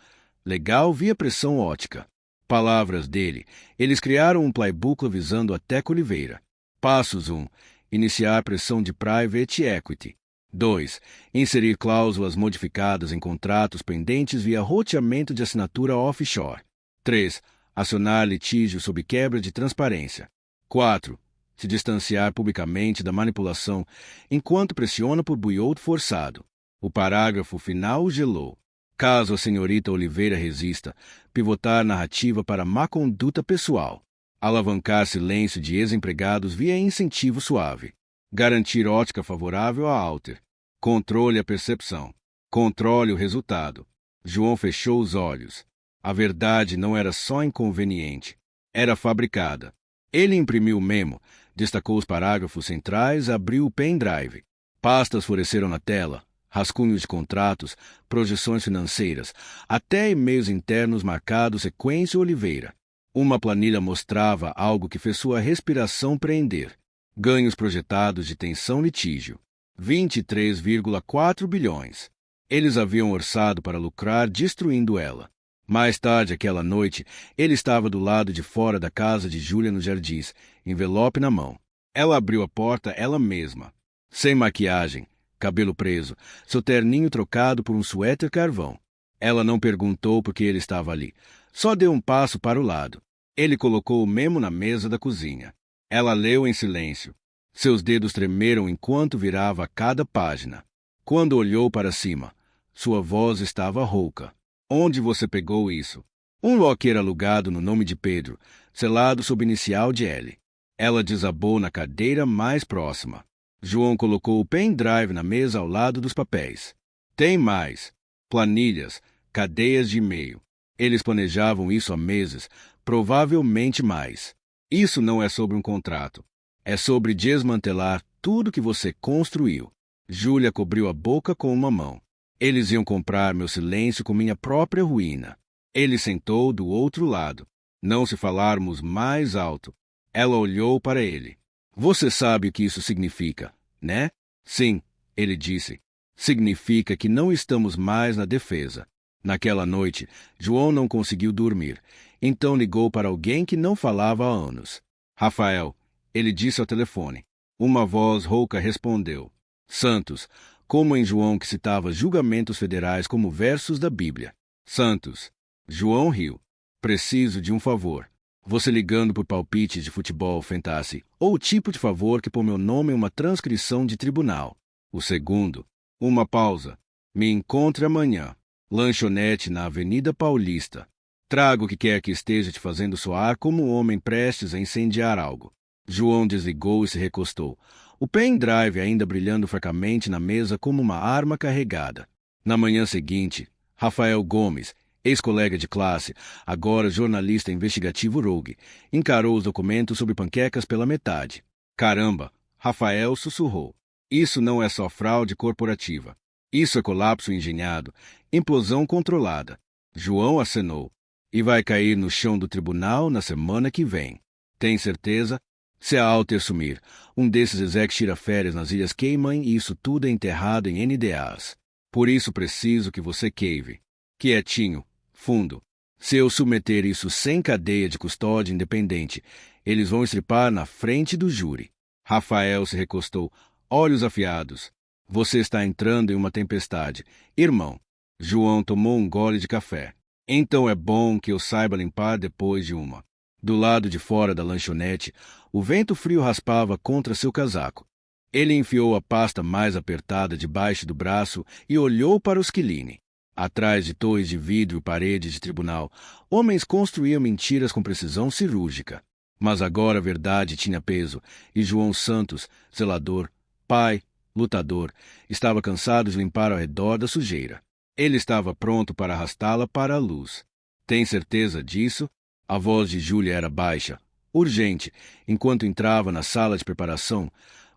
legal via pressão ótica. Palavras dele, eles criaram um playbook avisando a Teco Oliveira. Passos 1. Iniciar pressão de private equity. 2. Inserir cláusulas modificadas em contratos pendentes via roteamento de assinatura offshore. 3. Acionar litígio sob quebra de transparência. 4. Se distanciar publicamente da manipulação enquanto pressiona por buyout forçado. O parágrafo final gelou. Caso a senhorita Oliveira resista, pivotar narrativa para má conduta pessoal. Alavancar silêncio de ex-empregados via incentivo suave. Garantir ótica favorável a Alter. Controle a percepção. Controle o resultado. João fechou os olhos. A verdade não era só inconveniente. Era fabricada. Ele imprimiu o memo, destacou os parágrafos centrais, abriu o pendrive. Pastas floresceram na tela. Rascunhos de contratos, projeções financeiras, até e-mails internos marcados Sequência Oliveira. Uma planilha mostrava algo que fez sua respiração prender. Ganhos projetados de tensão litígio. 23,4 bilhões. Eles haviam orçado para lucrar destruindo ela. Mais tarde, aquela noite, ele estava do lado de fora da casa de Júlia nos Jardins, envelope na mão. Ela abriu a porta ela mesma. Sem maquiagem, cabelo preso, seu terninho trocado por um suéter carvão. Ela não perguntou por que ele estava ali. Só deu um passo para o lado. Ele colocou o memo na mesa da cozinha. Ela leu em silêncio. Seus dedos tremeram enquanto virava cada página. Quando olhou para cima, sua voz estava rouca. Onde você pegou isso? Um locker alugado no nome de Pedro, selado sob inicial de L. Ela desabou na cadeira mais próxima. João colocou o pendrive na mesa ao lado dos papéis. Tem mais. Planilhas, cadeias de e-mail. Eles planejavam isso há meses, provavelmente mais. Isso não é sobre um contrato. É sobre desmantelar tudo que você construiu. Júlia cobriu a boca com uma mão. Eles iam comprar meu silêncio com minha própria ruína. Ele sentou do outro lado. Não se falarmos mais alto. Ela olhou para ele. Você sabe o que isso significa, né? Sim, ele disse. Significa que não estamos mais na defesa. Naquela noite, João não conseguiu dormir. Então ligou para alguém que não falava há anos. Rafael, ele disse ao telefone. Uma voz rouca respondeu. Santos, como em João que citava julgamentos federais como versos da Bíblia. Santos. João riu. Preciso de um favor. Você ligando por palpites de futebol fantasy, ou o tipo de favor que põe meu nome em uma transcrição de tribunal. O segundo. Uma pausa. Me encontre amanhã. Lanchonete na Avenida Paulista. Traga o que quer que esteja te fazendo soar como um homem prestes a incendiar algo. João desligou e se recostou. o pendrive ainda brilhando fracamente na mesa como uma arma carregada. Na manhã seguinte, Rafael Gomes, ex-colega de classe, agora jornalista investigativo rogue, encarou os documentos sobre panquecas pela metade. Caramba, Rafael sussurrou. Isso não é só fraude corporativa. Isso é colapso engenhado, implosão controlada. João acenou. E vai cair no chão do tribunal na semana que vem. Tem certeza? Se a Alter sumir, um desses execs tira férias nas Ilhas Cayman e isso tudo é enterrado em NDAs. Por isso preciso que você cave. Quietinho, fundo. Se eu submeter isso sem cadeia de custódia independente, eles vão estripar na frente do júri. Rafael se recostou, olhos afiados. Você está entrando em uma tempestade. Irmão. João tomou um gole de café. Então é bom que eu saiba limpar depois de uma. Do lado de fora da lanchonete, o vento frio raspava contra seu casaco. Ele enfiou a pasta mais apertada debaixo do braço e olhou para os Quilini. Atrás de torres de vidro e paredes de tribunal, homens construíam mentiras com precisão cirúrgica. Mas agora a verdade tinha peso, e João Santos, zelador, pai, lutador, estava cansado de limpar ao redor da sujeira. Ele estava pronto para arrastá-la para a luz. Tem certeza disso? A voz de Júlia era baixa, urgente, enquanto entrava na sala de preparação,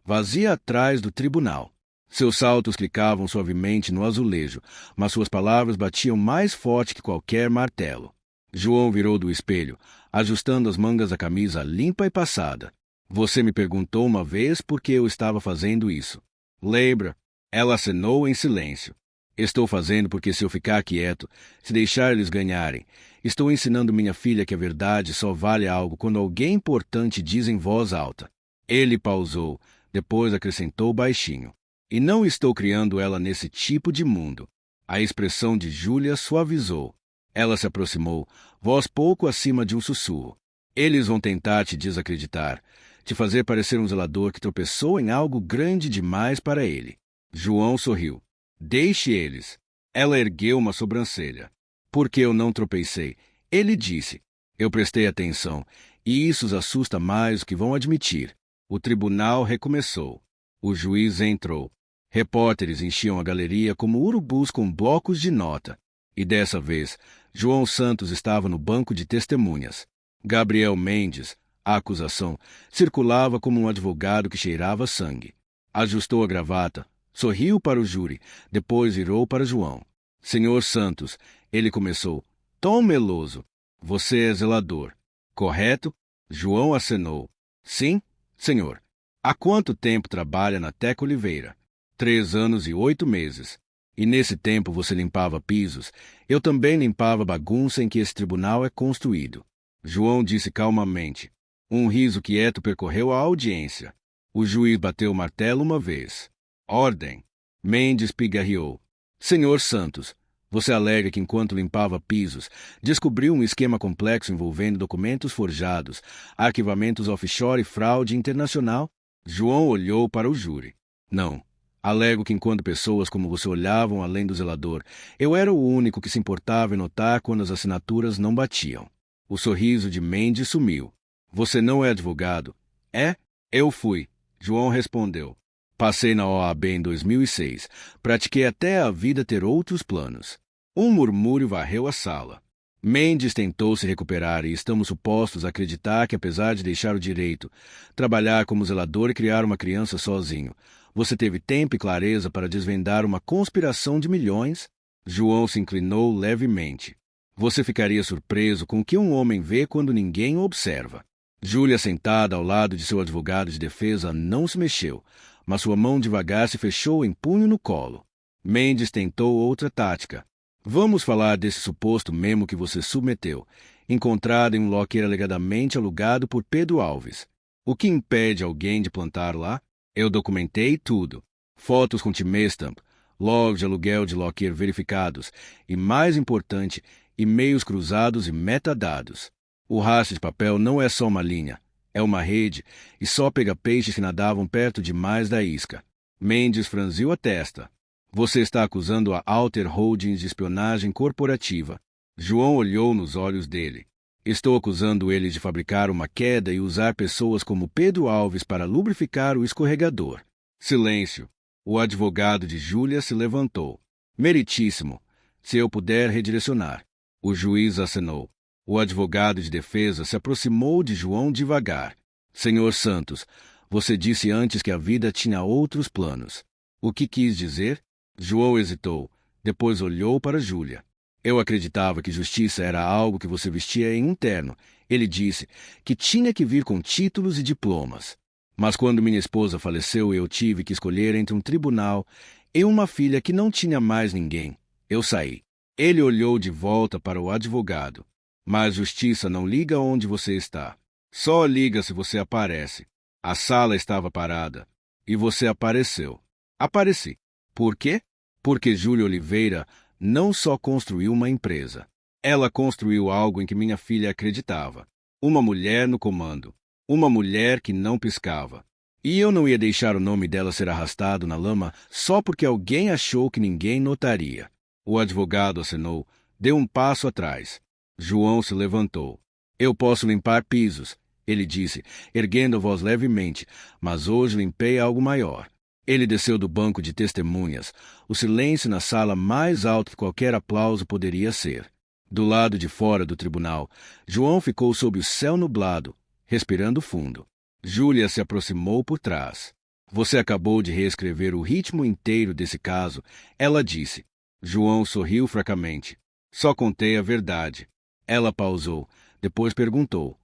vazia atrás do tribunal. Seus saltos clicavam suavemente no azulejo, mas suas palavras batiam mais forte que qualquer martelo. João virou do espelho, ajustando as mangas da camisa limpa e passada. Você me perguntou uma vez por que eu estava fazendo isso. Lembra? Ela acenou em silêncio. Estou fazendo porque se eu ficar quieto, se deixar eles ganharem, estou ensinando minha filha que a verdade só vale algo quando alguém importante diz em voz alta. Ele pausou, depois acrescentou baixinho. E não estou criando ela nesse tipo de mundo. A expressão de Júlia suavizou. Ela se aproximou, voz pouco acima de um sussurro. Eles vão tentar te desacreditar, te fazer parecer um zelador que tropeçou em algo grande demais para ele. João sorriu. Deixe eles. Ela ergueu uma sobrancelha. Porque eu não tropecei. Ele disse. Eu prestei atenção, e isso os assusta mais do que vão admitir. O tribunal recomeçou. O juiz entrou. Repórteres enchiam a galeria como urubus com blocos de nota. E dessa vez, João Santos estava no banco de testemunhas. Gabriel Mendes, a acusação, circulava como um advogado que cheirava sangue. Ajustou a gravata, sorriu para o júri, depois virou para João. Senhor Santos, ele começou. Tom meloso. Você é zelador. Correto? João acenou. Sim, senhor. Há quanto tempo trabalha na Teca Oliveira? 3 anos e 8 meses. E nesse tempo você limpava pisos. Eu também limpava a bagunça em que esse tribunal é construído. João disse calmamente. Um riso quieto percorreu a audiência. O juiz bateu o martelo uma vez. Ordem. Mendes pigarreou. Senhor Santos, você alega que enquanto limpava pisos, descobriu um esquema complexo envolvendo documentos forjados, arquivamentos offshore e fraude internacional? João olhou para o júri. Não. Alego que enquanto pessoas como você olhavam além do zelador, eu era o único que se importava em notar quando as assinaturas não batiam. O sorriso de Mendes sumiu. Você não é advogado? É? Eu fui. João respondeu. Passei na OAB em 2006. Pratiquei até a vida ter outros planos. Um murmúrio varreu a sala. Mendes tentou se recuperar e estamos supostos a acreditar que, apesar de deixar o direito, trabalhar como zelador e criar uma criança sozinho, você teve tempo e clareza para desvendar uma conspiração de milhões? João se inclinou levemente. Você ficaria surpreso com o que um homem vê quando ninguém o observa. Júlia, sentada ao lado de seu advogado de defesa, não se mexeu, mas sua mão devagar se fechou em punho no colo. Mendes tentou outra tática. Vamos falar desse suposto memo que você submeteu, encontrado em um locker alegadamente alugado por Pedro Alves. O que impede alguém de plantar lá? Eu documentei tudo. Fotos com timestamp, logs de aluguel de locker verificados e, mais importante, e-mails cruzados e metadados. O rastro de papel não é só uma linha, é uma rede e só pega peixes que nadavam perto demais da isca. Mendes franziu a testa. Você está acusando a Alter Holdings de espionagem corporativa. João olhou nos olhos dele. Estou acusando ele de fabricar uma queda e usar pessoas como Pedro Alves para lubrificar o escorregador. Silêncio. O advogado de Júlia se levantou. Meritíssimo. Se eu puder redirecionar. O juiz acenou. O advogado de defesa se aproximou de João devagar. Senhor Santos, você disse antes que a vida tinha outros planos. O que quis dizer? João hesitou. Depois olhou para Júlia. Eu acreditava que justiça era algo que você vestia em um terno. Ele disse que tinha que vir com títulos e diplomas. Mas quando minha esposa faleceu e eu tive que escolher entre um tribunal e uma filha que não tinha mais ninguém, eu saí. Ele olhou de volta para o advogado. Mas justiça não liga onde você está. Só liga se você aparece. A sala estava parada. E você apareceu. Apareci. Por quê? Porque Júlia Oliveira não só construiu uma empresa. Ela construiu algo em que minha filha acreditava. Uma mulher no comando. Uma mulher que não piscava. E eu não ia deixar o nome dela ser arrastado na lama só porque alguém achou que ninguém notaria. O advogado acenou, deu um passo atrás. João se levantou. Eu posso limpar pisos, ele disse, erguendo a voz levemente, mas hoje limpei algo maior. Ele desceu do banco de testemunhas, o silêncio na sala mais alto que qualquer aplauso poderia ser. Do lado de fora do tribunal, João ficou sob o céu nublado, respirando fundo. Júlia se aproximou por trás. Você acabou de reescrever o ritmo inteiro desse caso, ela disse. João sorriu fracamente. Só contei a verdade. Ela pausou, depois perguntou.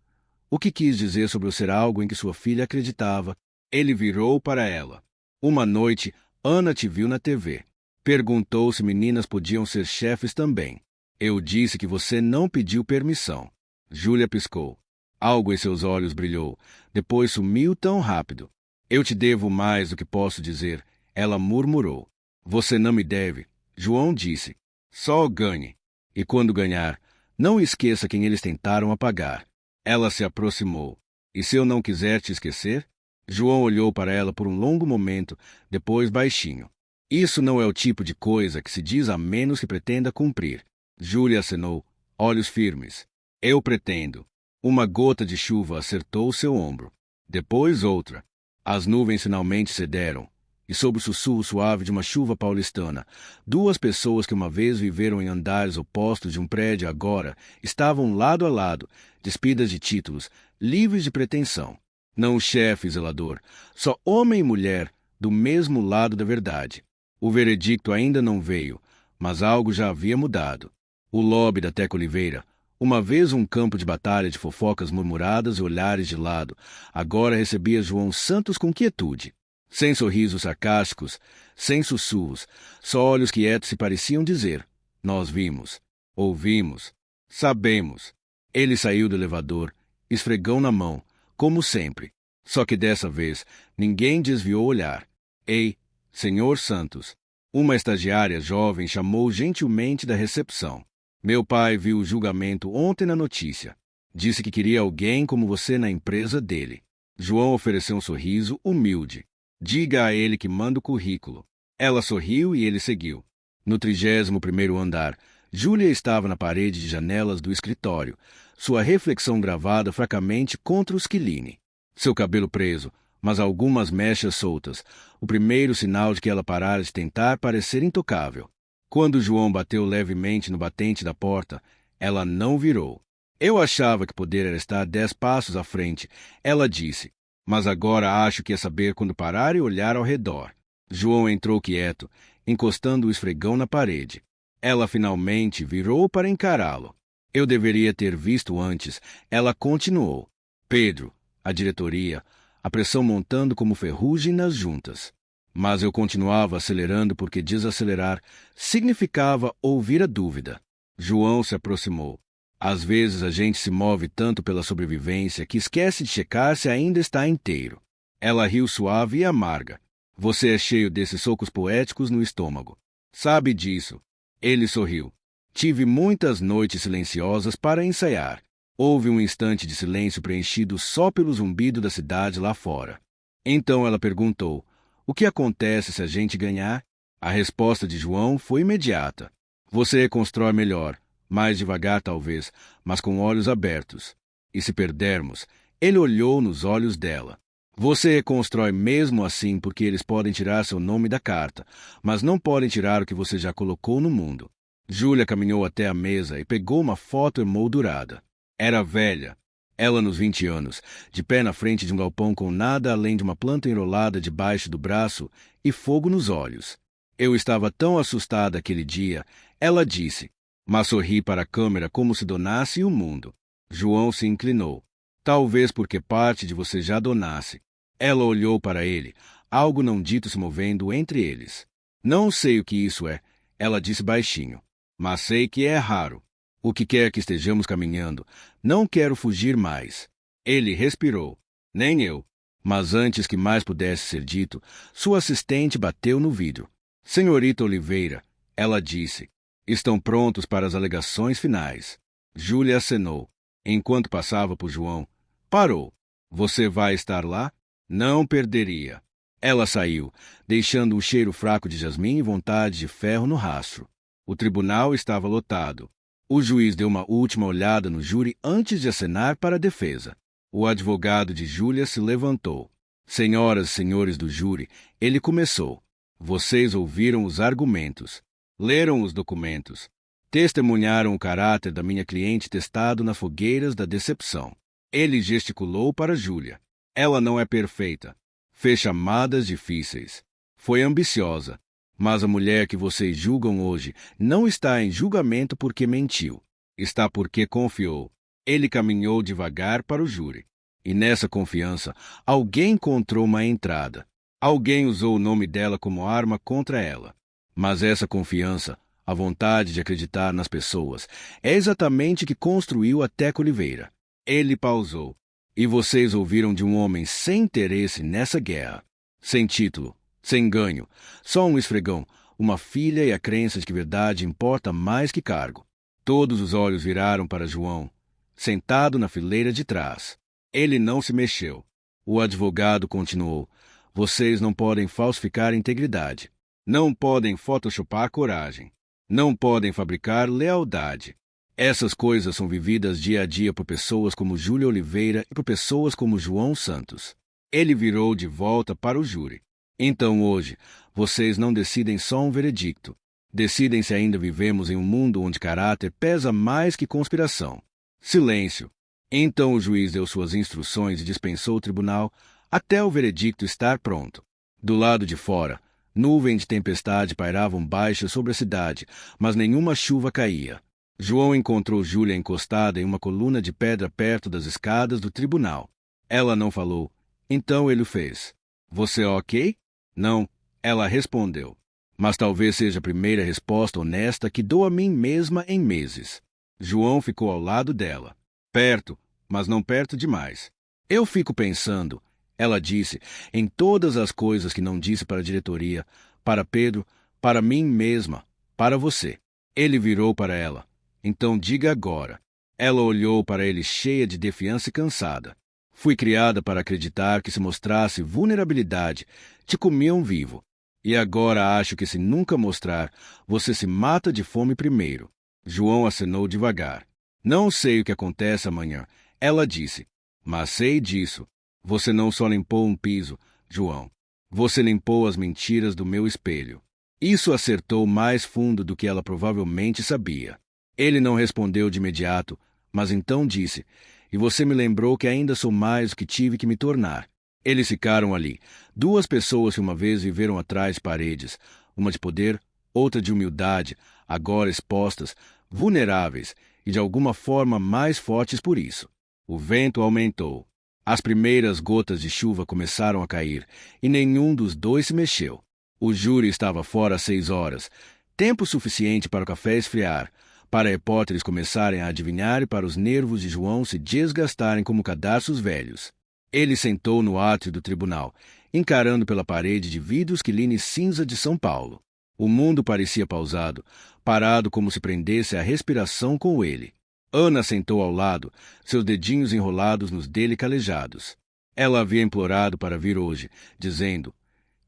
O que quis dizer sobre eu ser algo em que sua filha acreditava? Ele virou para ela. Uma noite, Ana te viu na TV. Perguntou se meninas podiam ser chefes também. Eu disse que você não pediu permissão. Júlia piscou. Algo em seus olhos brilhou. Depois sumiu tão rápido. Eu te devo mais do que posso dizer. Ela murmurou. Você não me deve. João disse. Só ganhe. E quando ganhar, não esqueça quem eles tentaram apagar. Ela se aproximou. E se eu não quiser te esquecer? João olhou para ela por um longo momento, depois baixinho. Isso não é o tipo de coisa que se diz a menos que pretenda cumprir. Júlia acenou, olhos firmes. Eu pretendo. Uma gota de chuva acertou seu ombro. Depois outra. As nuvens finalmente cederam. E sob o sussurro suave de uma chuva paulistana, duas pessoas que uma vez viveram em andares opostos de um prédio agora estavam lado a lado, despidas de títulos, livres de pretensão. Não chefe zelador, só homem e mulher, do mesmo lado da verdade. O veredicto ainda não veio, mas algo já havia mudado. O lobby da Teca Oliveira, uma vez um campo de batalha de fofocas murmuradas e olhares de lado, agora recebia João Santos com quietude. Sem sorrisos sarcásticos, sem sussurros, só olhos quietos se pareciam dizer, nós vimos, ouvimos, sabemos. Ele saiu do elevador, esfregão na mão, como sempre. Só que dessa vez, ninguém desviou o olhar. Ei, senhor Santos. Uma estagiária jovem chamou gentilmente da recepção. Meu pai viu o julgamento ontem na notícia. Disse que queria alguém como você na empresa dele. João ofereceu um sorriso humilde. Diga a ele que manda o currículo. Ela sorriu e ele seguiu. No 31º andar, Júlia estava na parede de janelas do escritório, sua reflexão gravada fracamente contra o esquiline. Seu cabelo preso, mas algumas mechas soltas, o primeiro sinal de que ela parara de tentar parecer intocável. Quando João bateu levemente no batente da porta, ela não virou. Eu achava que poderia estar 10 passos à frente, ela disse, mas agora acho que é saber quando parar e olhar ao redor. João entrou quieto, encostando o esfregão na parede. Ela finalmente virou para encará-lo. Eu deveria ter visto antes. Ela continuou. Pedro, a diretoria, a pressão montando como ferrugem nas juntas. Mas eu continuava acelerando porque desacelerar significava ouvir a dúvida. João se aproximou. Às vezes a gente se move tanto pela sobrevivência que esquece de checar se ainda está inteiro. Ela riu suave e amarga. Você é cheio desses socos poéticos no estômago. Sabe disso. Ele sorriu. Tive muitas noites silenciosas para ensaiar. Houve um instante de silêncio preenchido só pelo zumbido da cidade lá fora. Então ela perguntou, o que acontece se a gente ganhar? A resposta de João foi imediata. Você reconstrói melhor. Mais devagar, talvez, mas com olhos abertos. E se perdermos, ele olhou nos olhos dela. Você reconstrói mesmo assim porque eles podem tirar seu nome da carta, mas não podem tirar o que você já colocou no mundo. Júlia caminhou até a mesa e pegou uma foto emoldurada. Era velha, ela nos 20 anos, de pé na frente de um galpão com nada além de uma planta enrolada debaixo do braço e fogo nos olhos. Eu estava tão assustada aquele dia, ela disse, mas sorri para a câmera como se donasse o mundo. João se inclinou. Talvez porque parte de você já donasse. Ela olhou para ele, algo não dito se movendo entre eles. Não sei o que isso é, ela disse baixinho, mas sei que é raro. O que quer que estejamos caminhando, não quero fugir mais. Ele respirou. Nem eu. Mas antes que mais pudesse ser dito, sua assistente bateu no vidro. Senhorita Oliveira, ela disse, estão prontos para as alegações finais. Júlia acenou. Enquanto passava por João, parou. Você vai estar lá? Não perderia. Ela saiu, deixando um cheiro fraco de jasmim e vontade de ferro no rastro. O tribunal estava lotado. O juiz deu uma última olhada no júri antes de acenar para a defesa. O advogado de Júlia se levantou. Senhoras e senhores do júri, ele começou. Vocês ouviram os argumentos, leram os documentos, testemunharam o caráter da minha cliente testado nas fogueiras da decepção. Ele gesticulou para Júlia. Ela não é perfeita. Fez chamadas difíceis. Foi ambiciosa. Mas a mulher que vocês julgam hoje não está em julgamento porque mentiu. Está porque confiou. Ele caminhou devagar para o júri. E nessa confiança, alguém encontrou uma entrada. Alguém usou o nome dela como arma contra ela. Mas essa confiança, a vontade de acreditar nas pessoas, é exatamente o que construiu a Teca Oliveira. Ele pausou. E vocês ouviram de um homem sem interesse nessa guerra. Sem título, sem ganho, só um esfregão, uma filha e a crença de que verdade importa mais que cargo. Todos os olhos viraram para João, sentado na fileira de trás. Ele não se mexeu. O advogado continuou. Vocês não podem falsificar a integridade. Não podem photoshopar coragem. Não podem fabricar lealdade. Essas coisas são vividas dia a dia por pessoas como Júlia Oliveira e por pessoas como João Santos. Ele virou de volta para o júri. Então hoje, vocês não decidem só um veredicto. Decidem se ainda vivemos em um mundo onde caráter pesa mais que conspiração. Silêncio. Então o juiz deu suas instruções e dispensou o tribunal até o veredicto estar pronto. Do lado de fora, nuvens de tempestade pairavam baixas sobre a cidade, mas nenhuma chuva caía. João encontrou Júlia encostada em uma coluna de pedra perto das escadas do tribunal. Ela não falou. Então ele o fez. Você ok? Não, ela respondeu. Mas talvez seja a primeira resposta honesta que dou a mim mesma em meses. João ficou ao lado dela. Perto, mas não perto demais. Eu fico pensando, ela disse, em todas as coisas que não disse para a diretoria, para Pedro, para mim mesma, para você. Ele virou para ela. Então diga agora. Ela olhou para ele cheia de defiança e cansada. Fui criada para acreditar que se mostrasse vulnerabilidade, te comiam vivo. E agora acho que se nunca mostrar, você se mata de fome primeiro. João acenou devagar. Não sei o que acontece amanhã, ela disse. Mas sei disso. Você não só limpou um piso, João. Você limpou as mentiras do meu espelho. Isso acertou mais fundo do que ela provavelmente sabia. Ele não respondeu de imediato, mas então disse, e você me lembrou que ainda sou mais do que tive que me tornar. Eles ficaram ali, duas pessoas que uma vez viveram atrás de paredes, uma de poder, outra de humildade, agora expostas, vulneráveis e de alguma forma mais fortes por isso. O vento aumentou. As primeiras gotas de chuva começaram a cair, e nenhum dos dois se mexeu. O júri estava fora às 6 horas, tempo suficiente para o café esfriar, para repórteres começarem a adivinhar e para os nervos de João se desgastarem como cadarços velhos. Ele sentou no átrio do tribunal, encarando pela parede de vidros quiline cinza de São Paulo. O mundo parecia pausado, parado como se prendesse a respiração com ele. Ana sentou ao lado, seus dedinhos enrolados nos dele calejados. Ela havia implorado para vir hoje, dizendo,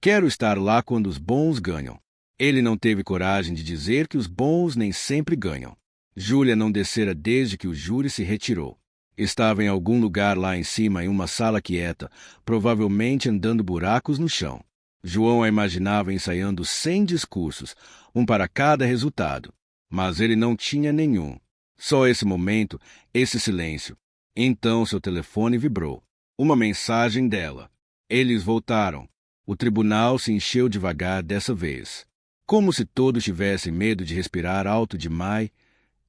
quero estar lá quando os bons ganham. Ele não teve coragem de dizer que os bons nem sempre ganham. Júlia não descera desde que o júri se retirou. Estava em algum lugar lá em cima, em uma sala quieta, provavelmente andando buracos no chão. João a imaginava ensaiando 100 discursos, um para cada resultado. Mas ele não tinha nenhum. Só esse momento, esse silêncio. Então seu telefone vibrou. Uma mensagem dela. Eles voltaram. O tribunal se encheu devagar dessa vez. Como se todos tivessem medo de respirar alto demais,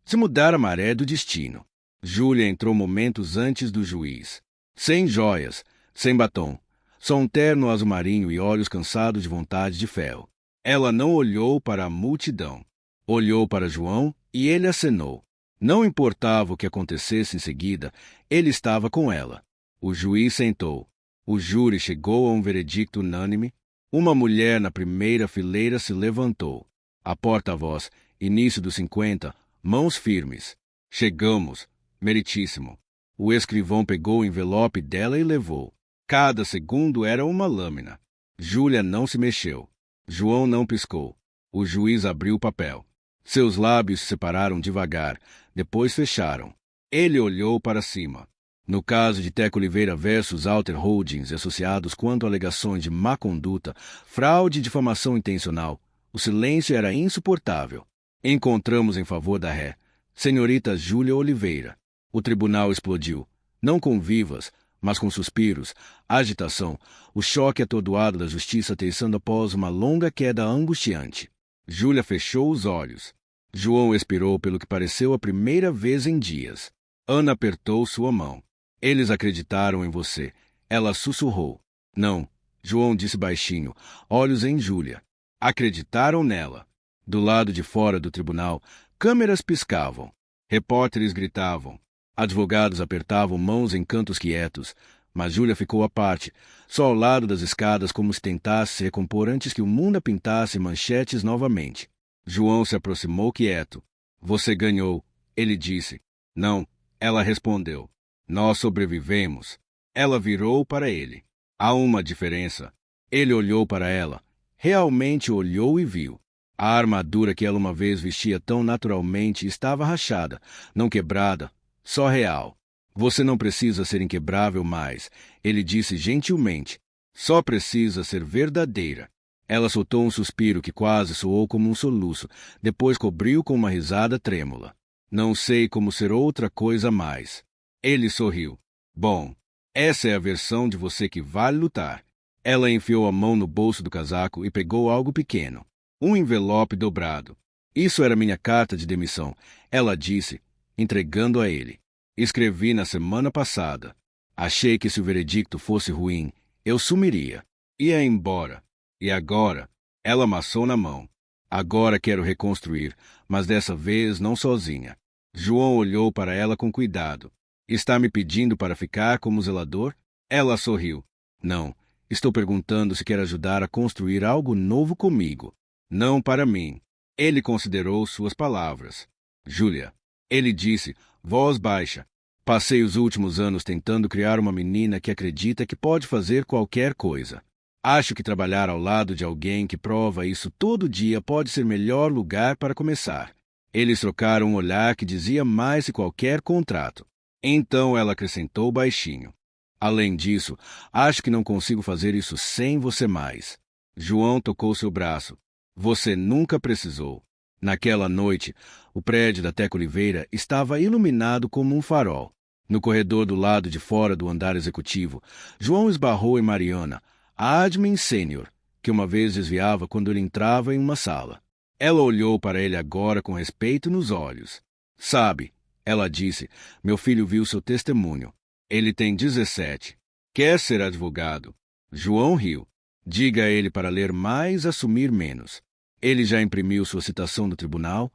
se mudar a maré do destino. Júlia entrou momentos antes do juiz. Sem joias, sem batom. Só um terno azul marinho e olhos cansados de vontade de ferro. Ela não olhou para a multidão. Olhou para João e ele acenou. Não importava o que acontecesse em seguida, ele estava com ela. O juiz sentou. O júri chegou a um veredicto unânime. Uma mulher na primeira fileira se levantou. A porta-voz, início dos 50, mãos firmes. Chegamos, meritíssimo. O escrivão pegou o envelope dela e levou. Cada segundo era uma lâmina. Júlia não se mexeu. João não piscou. O juiz abriu o papel. Seus lábios se separaram devagar, depois fecharam. Ele olhou para cima. No caso de Teco Oliveira versus Alter Holdings e associados quanto a alegações de má conduta, fraude e difamação intencional, o silêncio era insuportável. Encontramos em favor da ré, senhorita Júlia Oliveira. O tribunal explodiu, não com vivas, mas com suspiros, agitação, o choque atordoado da justiça terçando após uma longa queda angustiante. Júlia fechou os olhos. João expirou pelo que pareceu a primeira vez em dias. Ana apertou sua mão. Eles acreditaram em você. Ela sussurrou. Não, João disse baixinho, olhos em Júlia. Acreditaram nela. Do lado de fora do tribunal, câmeras piscavam. Repórteres gritavam. Advogados apertavam mãos em cantos quietos, mas Júlia ficou à parte, só ao lado das escadas como se tentasse se recompor antes que o mundo a pintasse manchetes novamente. João se aproximou quieto. Você ganhou, ele disse. Não, ela respondeu. Nós sobrevivemos. Ela virou para ele. Há uma diferença. Ele olhou para ela. Realmente olhou e viu. A armadura que ela uma vez vestia tão naturalmente estava rachada, não quebrada, só real. Você não precisa ser inquebrável mais, ele disse gentilmente. Só precisa ser verdadeira. Ela soltou um suspiro que quase soou como um soluço, depois cobriu com uma risada trêmula. Não sei como ser outra coisa mais. Ele sorriu. Bom, essa é a versão de você que vale lutar. Ela enfiou a mão no bolso do casaco e pegou algo pequeno. Um envelope dobrado. Isso era minha carta de demissão, ela disse, entregando a ele. Escrevi na semana passada. Achei que se o veredicto fosse ruim, eu sumiria. Ia embora. E agora? Ela amassou na mão. Agora quero reconstruir, mas dessa vez não sozinha. João olhou para ela com cuidado. Está me pedindo para ficar como zelador? Ela sorriu. Não, estou perguntando se quer ajudar a construir algo novo comigo. Não para mim. Ele considerou suas palavras. Júlia. Ele disse, voz baixa. Passei os últimos anos tentando criar uma menina que acredita que pode fazer qualquer coisa. Acho que trabalhar ao lado de alguém que prova isso todo dia pode ser o melhor lugar para começar. Eles trocaram um olhar que dizia mais que qualquer contrato. Então ela acrescentou baixinho. Além disso, acho que não consigo fazer isso sem você mais. João tocou seu braço. Você nunca precisou. Naquela noite, o prédio da Teco Oliveira estava iluminado como um farol. No corredor do lado de fora do andar executivo, João esbarrou em Mariana, a admin sênior, que uma vez desviava quando ele entrava em uma sala. Ela olhou para ele agora com respeito nos olhos. Sabe, ela disse, meu filho viu seu testemunho. Ele tem 17. Quer ser advogado. João riu. Diga a ele para ler mais, assumir menos. Ele já imprimiu sua citação no tribunal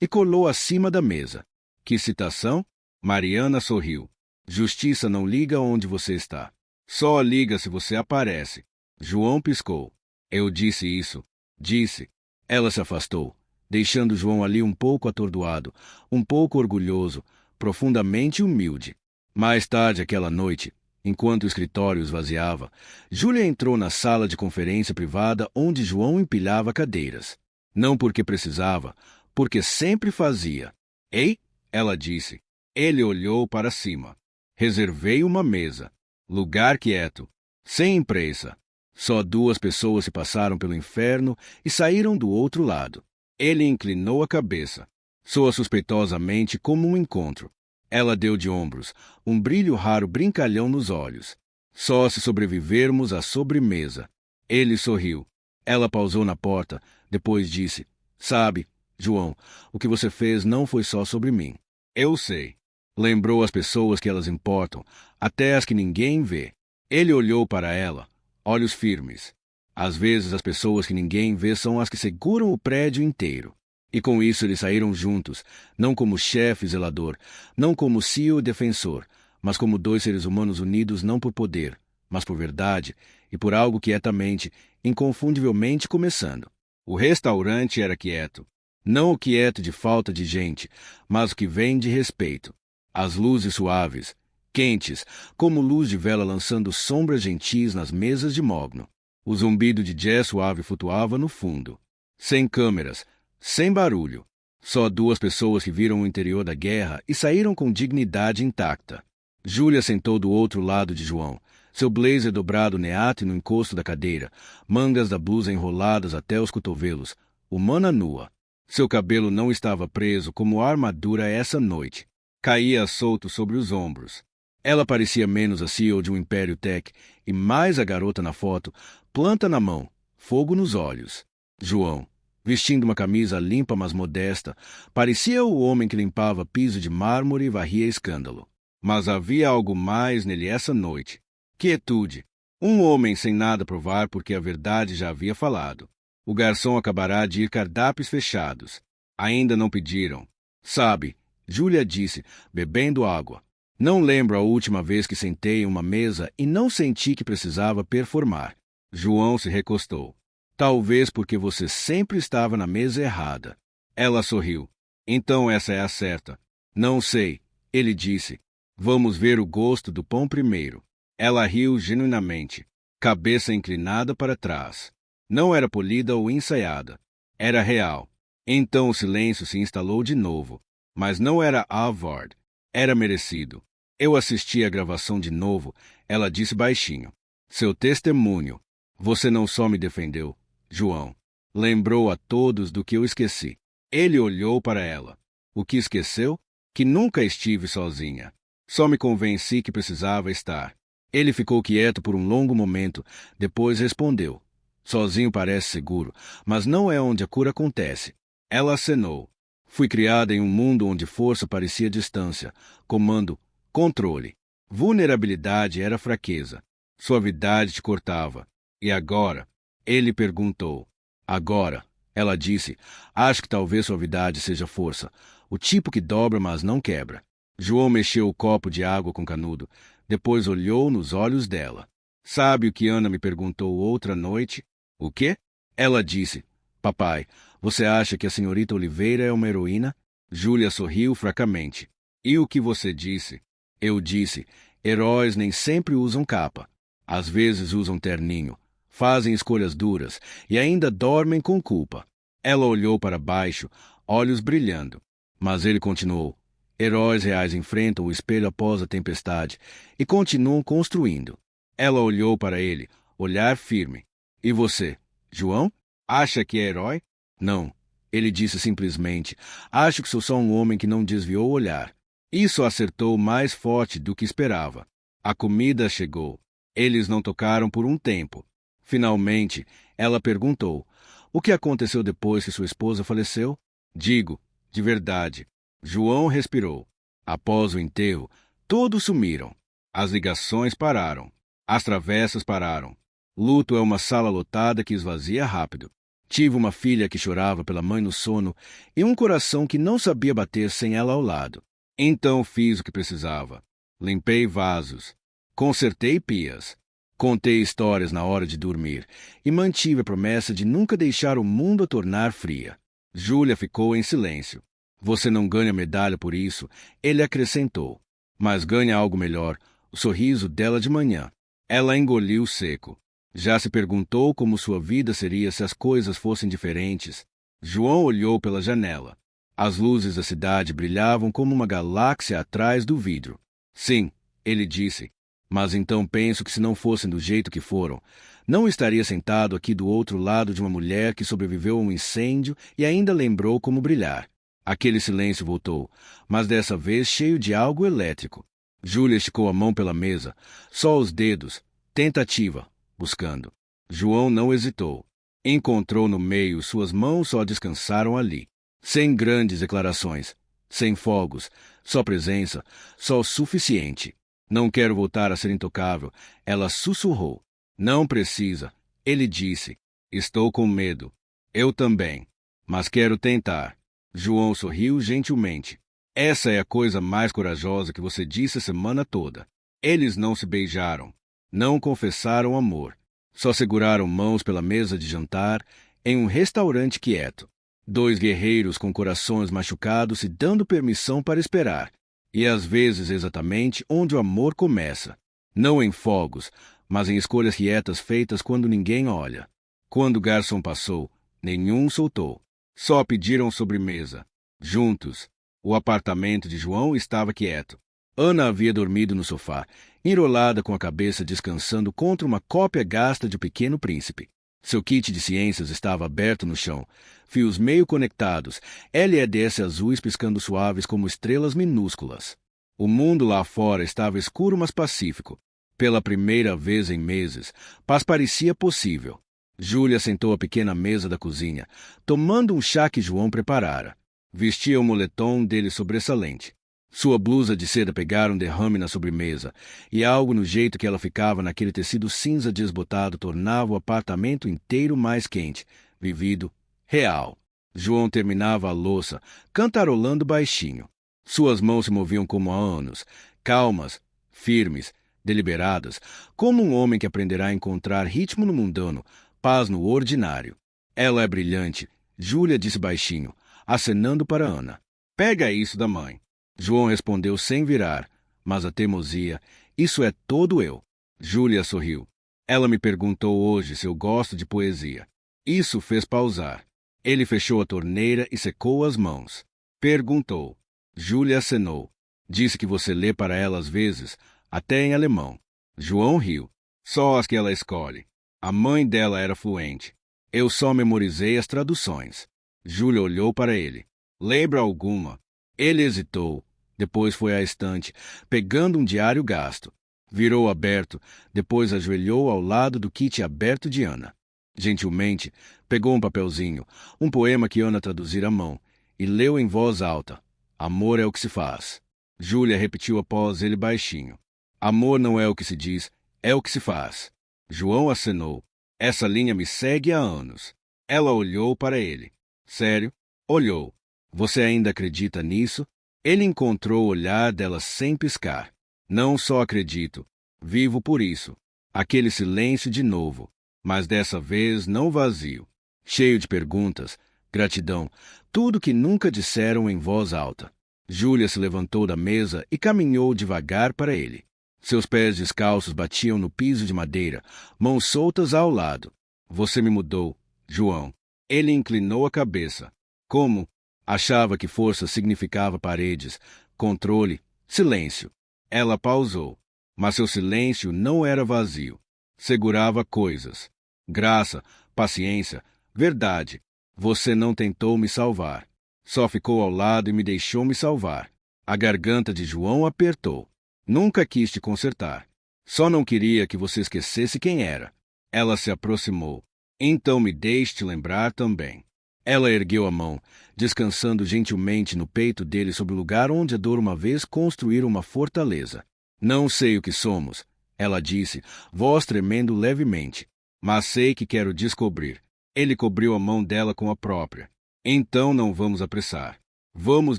e colou acima da mesa. Que citação? Mariana sorriu. Justiça não liga onde você está. Só liga se você aparece. João piscou. Eu disse isso. Disse. Ela se afastou, deixando João ali um pouco atordoado, um pouco orgulhoso, profundamente humilde. Mais tarde aquela noite, enquanto o escritório esvaziava, Júlia entrou na sala de conferência privada onde João empilhava cadeiras. Não porque precisava, porque sempre fazia. Ei, ela disse. Ele olhou para cima. Reservei uma mesa. Lugar quieto. Sem imprensa. Só 2 pessoas se passaram pelo inferno e saíram do outro lado. Ele inclinou a cabeça. Soa suspeitosamente como um encontro. Ela deu de ombros, um brilho raro brincalhão nos olhos. Só se sobrevivermos à sobremesa. Ele sorriu. Ela pausou na porta, depois disse, sabe, João, o que você fez não foi só sobre mim. Eu sei. Lembrou as pessoas que elas importam, até as que ninguém vê. Ele olhou para ela, olhos firmes. Às vezes as pessoas que ninguém vê são as que seguram o prédio inteiro. E com isso eles saíram juntos, não como chefe zelador, não como CEO defensor, mas como 2 seres humanos unidos não por poder, mas por verdade e por algo quietamente, inconfundivelmente começando. O restaurante era quieto. Não o quieto de falta de gente, mas o que vem de respeito. As luzes suaves, quentes, como luz de vela lançando sombras gentis nas mesas de mogno. O zumbido de jazz suave flutuava no fundo. Sem câmeras, sem barulho. Só 2 pessoas que viram o interior da guerra e saíram com dignidade intacta. Júlia sentou do outro lado de João, seu blazer dobrado neate no encosto da cadeira, mangas da blusa enroladas até os cotovelos, humana nua. Seu cabelo não estava preso como a armadura essa noite. Caía solto sobre os ombros. Ela parecia menos a CEO de um Império Tech e mais a garota na foto, planta na mão, fogo nos olhos. João, vestindo uma camisa limpa mas modesta, parecia o homem que limpava piso de mármore e varria escândalo. Mas havia algo mais nele essa noite. Quietude. Um homem sem nada a provar porque a verdade já havia falado. O garçom acabará de ir cardápios fechados. Ainda não pediram. Sabe, Júlia disse, bebendo água. Não lembro a última vez que sentei em uma mesa e não senti que precisava performar. João se recostou. Talvez porque você sempre estava na mesa errada. Ela sorriu. Então essa é a certa. Não sei, ele disse. Vamos ver o gosto do pão primeiro. Ela riu genuinamente, cabeça inclinada para trás. Não era polida ou ensaiada. Era real. Então o silêncio se instalou de novo. Mas não era Alvord. Era merecido. Eu assisti a gravação de novo, ela disse baixinho. Seu testemunho. Você não só me defendeu, João. Lembrou a todos do que eu esqueci. Ele olhou para ela. O que esqueceu? Que nunca estive sozinha. Só me convenci que precisava estar. Ele ficou quieto por um longo momento, depois respondeu. Sozinho parece seguro, mas não é onde a cura acontece. Ela acenou. Fui criada em um mundo onde força parecia distância, comando, controle. Vulnerabilidade era fraqueza. Suavidade te cortava. E agora? Ele perguntou. Agora, ela disse, acho que talvez suavidade seja força, o tipo que dobra mas não quebra. João mexeu o copo de água com canudo, depois olhou nos olhos dela. Sabe o que Ana me perguntou outra noite? O quê? Ela disse, papai, você acha que a senhorita Oliveira é uma heroína? Júlia sorriu fracamente. E o que você disse? Eu disse, heróis nem sempre usam capa. Às vezes usam terninho, fazem escolhas duras e ainda dormem com culpa. Ela olhou para baixo, olhos brilhando. Mas ele continuou. Heróis reais enfrentam o espelho após a tempestade e continuam construindo. Ela olhou para ele, olhar firme. E você, João? Acha que é herói? Não. Ele disse simplesmente, acho que sou só um homem que não desviou o olhar. Isso acertou mais forte do que esperava. A comida chegou. Eles não tocaram por um tempo. Finalmente, ela perguntou, o que aconteceu depois que sua esposa faleceu? Digo, de verdade. João respirou. Após o enterro, todos sumiram. As ligações pararam. As travessas pararam. Luto é uma sala lotada que esvazia rápido. Tive uma filha que chorava pela mãe no sono e um coração que não sabia bater sem ela ao lado. Então fiz o que precisava. Limpei vasos. Consertei pias. Contei histórias na hora de dormir e mantive a promessa de nunca deixar o mundo a tornar fria. Júlia ficou em silêncio. Você não ganha medalha por isso, ele acrescentou. Mas ganha algo melhor, o sorriso dela de manhã. Ela engoliu seco. Já se perguntou como sua vida seria se as coisas fossem diferentes? João olhou pela janela. As luzes da cidade brilhavam como uma galáxia atrás do vidro. Sim, ele disse. Mas então penso que se não fossem do jeito que foram, não estaria sentado aqui do outro lado de uma mulher que sobreviveu a um incêndio e ainda lembrou como brilhar. Aquele silêncio voltou, mas dessa vez cheio de algo elétrico. Júlia esticou a mão pela mesa, só os dedos, tentativa, buscando. João não hesitou. Encontrou no meio, suas mãos só descansaram ali. Sem grandes declarações, sem fogos, só presença, só o suficiente. Não quero voltar a ser intocável, ela sussurrou. Não precisa, ele disse. Estou com medo. Eu também. Mas quero tentar. João sorriu gentilmente. Essa é a coisa mais corajosa que você disse a semana toda. Eles não se beijaram. Não confessaram amor. Só seguraram mãos pela mesa de jantar em um restaurante quieto. Dois guerreiros com corações machucados se dando permissão para esperar. E às vezes exatamente onde o amor começa. Não em fogos, mas em escolhas quietas feitas quando ninguém olha. Quando o garçom passou, nenhum soltou. Só pediram sobremesa. Juntos. O apartamento de João estava quieto. Ana havia dormido no sofá, enrolada com a cabeça descansando contra uma cópia gasta de O Pequeno Príncipe. Seu kit de ciências estava aberto no chão, fios meio conectados, LEDs azuis piscando suaves como estrelas minúsculas. O mundo lá fora estava escuro, mas pacífico. Pela primeira vez em meses, paz parecia possível. Júlia sentou à pequena mesa da cozinha, tomando um chá que João preparara. Vestia o moletom dele sobressalente. Sua blusa de seda pegara um derrame na sobremesa, e algo no jeito que ela ficava naquele tecido cinza desbotado tornava o apartamento inteiro mais quente, vivido, real. João terminava a louça, cantarolando baixinho. Suas mãos se moviam como há anos, calmas, firmes, deliberadas, como um homem que aprenderá a encontrar ritmo no mundano, paz no ordinário. Ela é brilhante, Júlia disse baixinho, acenando para Ana. Pega isso da mãe. João respondeu sem virar, mas a teimosia, isso é todo eu. Júlia sorriu. Ela me perguntou hoje se eu gosto de poesia. Isso fez pausar. Ele fechou a torneira e secou as mãos. Perguntou. Júlia acenou. Disse que você lê para ela às vezes, até em alemão. João riu. Só as que ela escolhe. A mãe dela era fluente. Eu só memorizei as traduções. Júlia olhou para ele. Lembra alguma? Ele hesitou. Depois foi à estante, pegando um diário gasto. Virou aberto, depois ajoelhou ao lado do kit aberto de Ana. Gentilmente, pegou um papelzinho, um poema que Ana traduzira à mão, e leu em voz alta. Amor é o que se faz. Júlia repetiu após ele baixinho. Amor não é o que se diz, é o que se faz. João acenou. Essa linha me segue há anos. Ela olhou para ele. Sério? Olhou. Você ainda acredita nisso? Ele encontrou o olhar dela sem piscar. Não só acredito. Vivo por isso. Aquele silêncio de novo. Mas dessa vez não vazio. Cheio de perguntas, gratidão, tudo que nunca disseram em voz alta. Júlia se levantou da mesa e caminhou devagar para ele. Seus pés descalços batiam no piso de madeira, mãos soltas ao lado. Você me mudou, João. Ele inclinou a cabeça. Como? Achava que força significava paredes, controle, silêncio. Ela pausou. Mas seu silêncio não era vazio. Segurava coisas. Graça, paciência, verdade. Você não tentou me salvar. Só ficou ao lado e me deixou me salvar. A garganta de João apertou. Nunca quis te consertar. Só não queria que você esquecesse quem era. Ela se aproximou. Então me deixe te lembrar também. Ela ergueu a mão, descansando gentilmente no peito dele sobre o lugar onde a dor uma vez construíra uma fortaleza. Não sei o que somos, ela disse, voz tremendo levemente. Mas sei que quero descobrir. Ele cobriu a mão dela com a própria. Então não vamos apressar. Vamos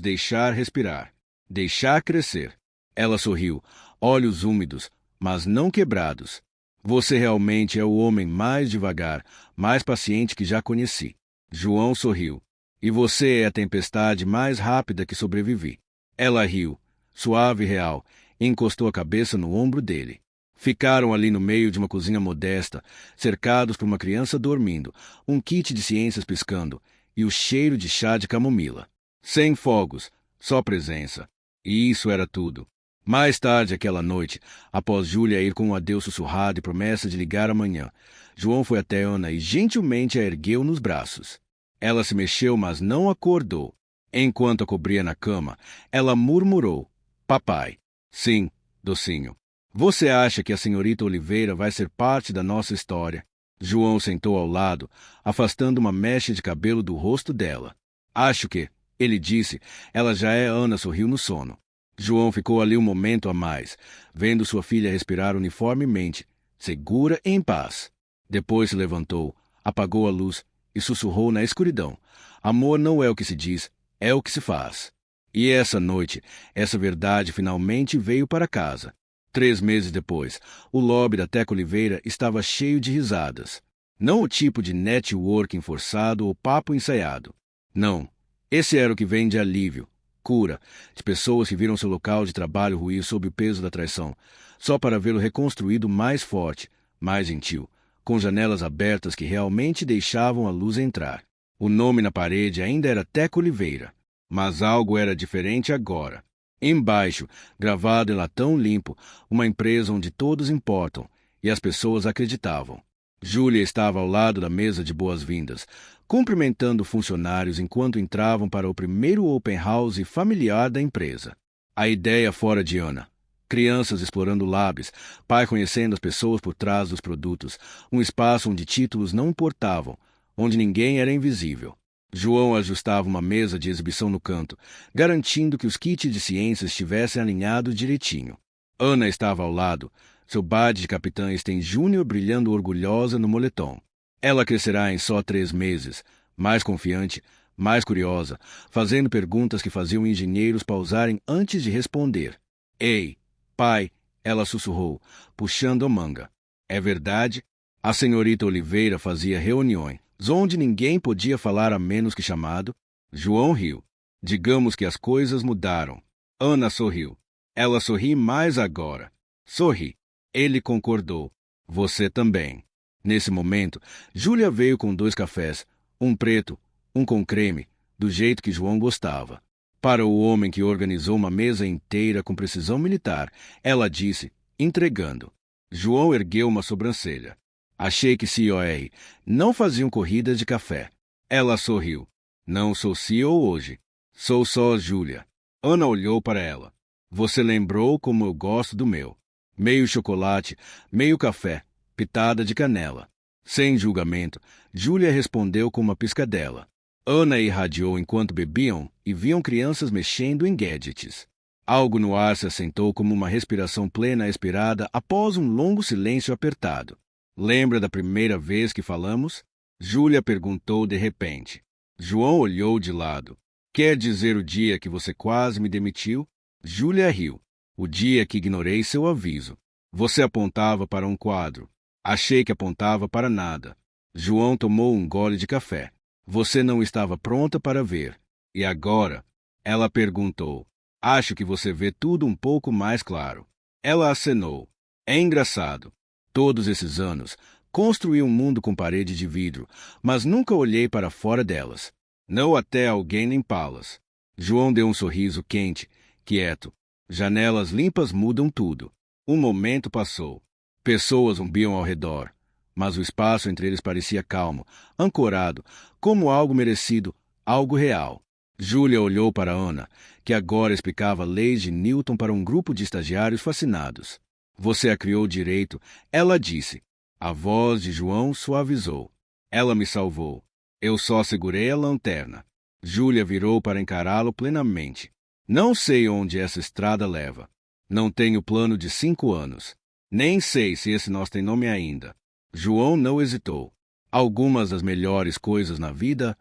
deixar respirar. Deixar crescer. Ela sorriu, olhos úmidos, mas não quebrados. Você realmente é o homem mais devagar, mais paciente que já conheci. João sorriu. E você é a tempestade mais rápida que sobrevivi. Ela riu, suave e real, e encostou a cabeça no ombro dele. Ficaram ali no meio de uma cozinha modesta, cercados por uma criança dormindo, um kit de ciências piscando, e o cheiro de chá de camomila. Sem fogos, só presença. E isso era tudo. Mais tarde aquela noite, após Júlia ir com um adeus sussurrado e promessa de ligar amanhã, João foi até Ana e gentilmente a ergueu nos braços. Ela se mexeu, mas não acordou. Enquanto a cobria na cama, ela murmurou: Papai. Sim, docinho. Você acha que a senhorita Oliveira vai ser parte da nossa história? João sentou ao lado, afastando uma mecha de cabelo do rosto dela. Acho que, ele disse, ela já é. Ana sorriu no sono. João ficou ali um momento a mais, vendo sua filha respirar uniformemente, segura e em paz. Depois se levantou, apagou a luz e sussurrou na escuridão: Amor não é o que se diz, é o que se faz. E essa noite, essa verdade finalmente veio para casa. 3 meses depois, o lobby da Teca Oliveira estava cheio de risadas. Não o tipo de networking forçado ou papo ensaiado. Não. Esse era o que vem de alívio, cura, de pessoas que viram seu local de trabalho ruir sob o peso da traição, só para vê-lo reconstruído mais forte, mais gentil, com janelas abertas que realmente deixavam a luz entrar. O nome na parede ainda era Teca Oliveira, mas algo era diferente agora. Embaixo, gravado em latão limpo, uma empresa onde todos importam, e as pessoas acreditavam. Júlia estava ao lado da mesa de boas-vindas, cumprimentando funcionários enquanto entravam para o primeiro open house familiar da empresa. A ideia fora de Ana. Crianças explorando labs, pai conhecendo as pessoas por trás dos produtos, um espaço onde títulos não importavam, onde ninguém era invisível. João ajustava uma mesa de exibição no canto, garantindo que os kits de ciência estivessem alinhados direitinho. Ana estava ao lado, seu badge de capitã Sten Júnior brilhando orgulhosa no moletom. Ela crescerá em só 3 meses, mais confiante, mais curiosa, fazendo perguntas que faziam engenheiros pausarem antes de responder. Ei, pai, ela sussurrou, puxando a manga. É verdade? A senhorita Oliveira fazia reuniões, onde ninguém podia falar a menos que chamado. João riu. Digamos que as coisas mudaram. Ana sorriu. Ela sorri mais agora. Sorri. Ele concordou. Você também. Nesse momento, Júlia veio com 2 cafés, um preto, um com creme, do jeito que João gostava. Para o homem que organizou uma mesa inteira com precisão militar, ela disse, entregando. João ergueu uma sobrancelha. Achei que COR não faziam corridas de café. Ela sorriu. Não sou CEO hoje. Sou só Júlia. Ana olhou para ela. Você lembrou como eu gosto do meu. Meio chocolate, meio café, pitada de canela. Sem julgamento, Júlia respondeu com uma piscadela. Ana irradiou enquanto bebiam e viam crianças mexendo em gadgets. Algo no ar se assentou como uma respiração plena expirada após um longo silêncio apertado. Lembra da primeira vez que falamos? Júlia perguntou de repente. João olhou de lado. Quer dizer o dia que você quase me demitiu? Júlia riu. O dia que ignorei seu aviso. Você apontava para um quadro. Achei que apontava para nada. João tomou um gole de café. Você não estava pronta para ver. E agora? Ela perguntou. Acho que você vê tudo um pouco mais claro. Ela acenou. É engraçado. Todos esses anos, construí um mundo com parede de vidro, mas nunca olhei para fora delas. Não até alguém limpá-las. João deu um sorriso quente, quieto. Janelas limpas mudam tudo. Um momento passou. Pessoas zumbiam ao redor, mas o espaço entre eles parecia calmo, ancorado, como algo merecido, algo real. Júlia olhou para Ana, que agora explicava leis de Newton para um grupo de estagiários fascinados. Você a criou direito, ela disse. A voz de João suavizou. Ela me salvou. Eu só segurei a lanterna. Júlia virou para encará-lo plenamente. Não sei onde essa estrada leva. Não tenho plano de 5 anos. Nem sei se esse nós tem nome ainda. João não hesitou. Algumas das melhores coisas na vida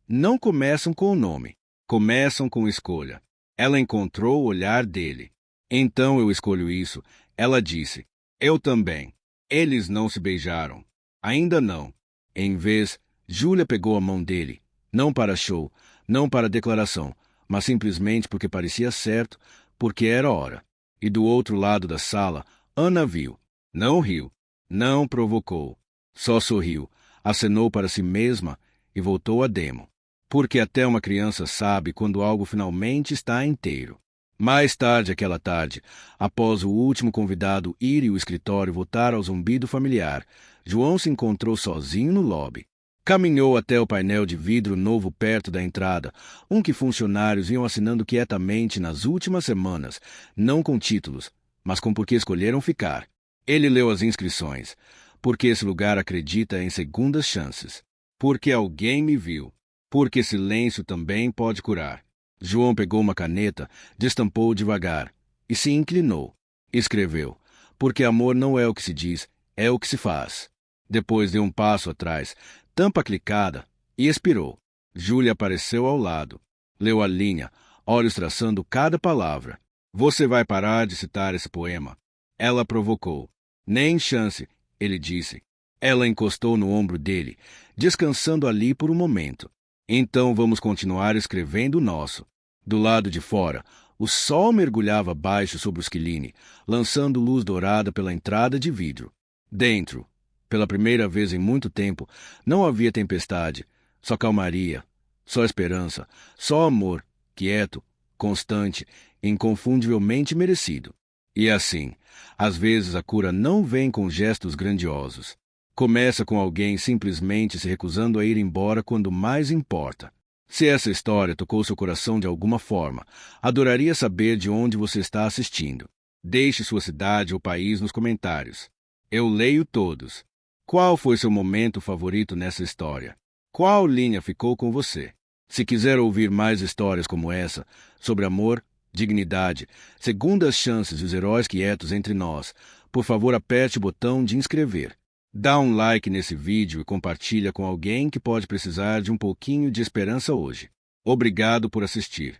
não começam com o nome. Começam com escolha. Ela encontrou o olhar dele. Então eu escolho isso. Ela disse. Eu também. Eles não se beijaram. Ainda não. Em vez, Júlia pegou a mão dele. Não para show, não para declaração, mas simplesmente porque parecia certo, porque era hora. E do outro lado da sala, Ana viu. Não riu. Não provocou. Só sorriu, acenou para si mesma e voltou a demo. Porque até uma criança sabe quando algo finalmente está inteiro. Mais tarde aquela tarde, após o último convidado ir e o escritório voltar ao zumbido familiar, João se encontrou sozinho no lobby. Caminhou até o painel de vidro novo perto da entrada, um que funcionários iam assinando quietamente nas últimas semanas, não com títulos, mas com por que escolheram ficar. Ele leu as inscrições. Porque esse lugar acredita em segundas chances. Porque alguém me viu. Porque silêncio também pode curar. João pegou uma caneta, destampou devagar e se inclinou. Escreveu: porque amor não é o que se diz, é o que se faz. Depois deu um passo atrás, tampa clicada, e expirou. Júlia apareceu ao lado. Leu a linha, olhos traçando cada palavra. Você vai parar de citar esse poema? Ela provocou. Nem chance, ele disse. Ela encostou no ombro dele, descansando ali por um momento. Então vamos continuar escrevendo o nosso. Do lado de fora, o sol mergulhava baixo sobre o esquiline, lançando luz dourada pela entrada de vidro. Dentro, pela primeira vez em muito tempo, não havia tempestade, só calmaria, só esperança, só amor, quieto, constante, inconfundivelmente merecido. E assim, às vezes a cura não vem com gestos grandiosos. Começa com alguém simplesmente se recusando a ir embora quando mais importa. Se essa história tocou seu coração de alguma forma, adoraria saber de onde você está assistindo. Deixe sua cidade ou país nos comentários. Eu leio todos. Qual foi seu momento favorito nessa história? Qual linha ficou com você? Se quiser ouvir mais histórias como essa, sobre amor, dignidade, segundas chances e os heróis quietos entre nós, por favor aperte o botão de inscrever. Dá um like nesse vídeo e compartilha com alguém que pode precisar de um pouquinho de esperança hoje. Obrigado por assistir.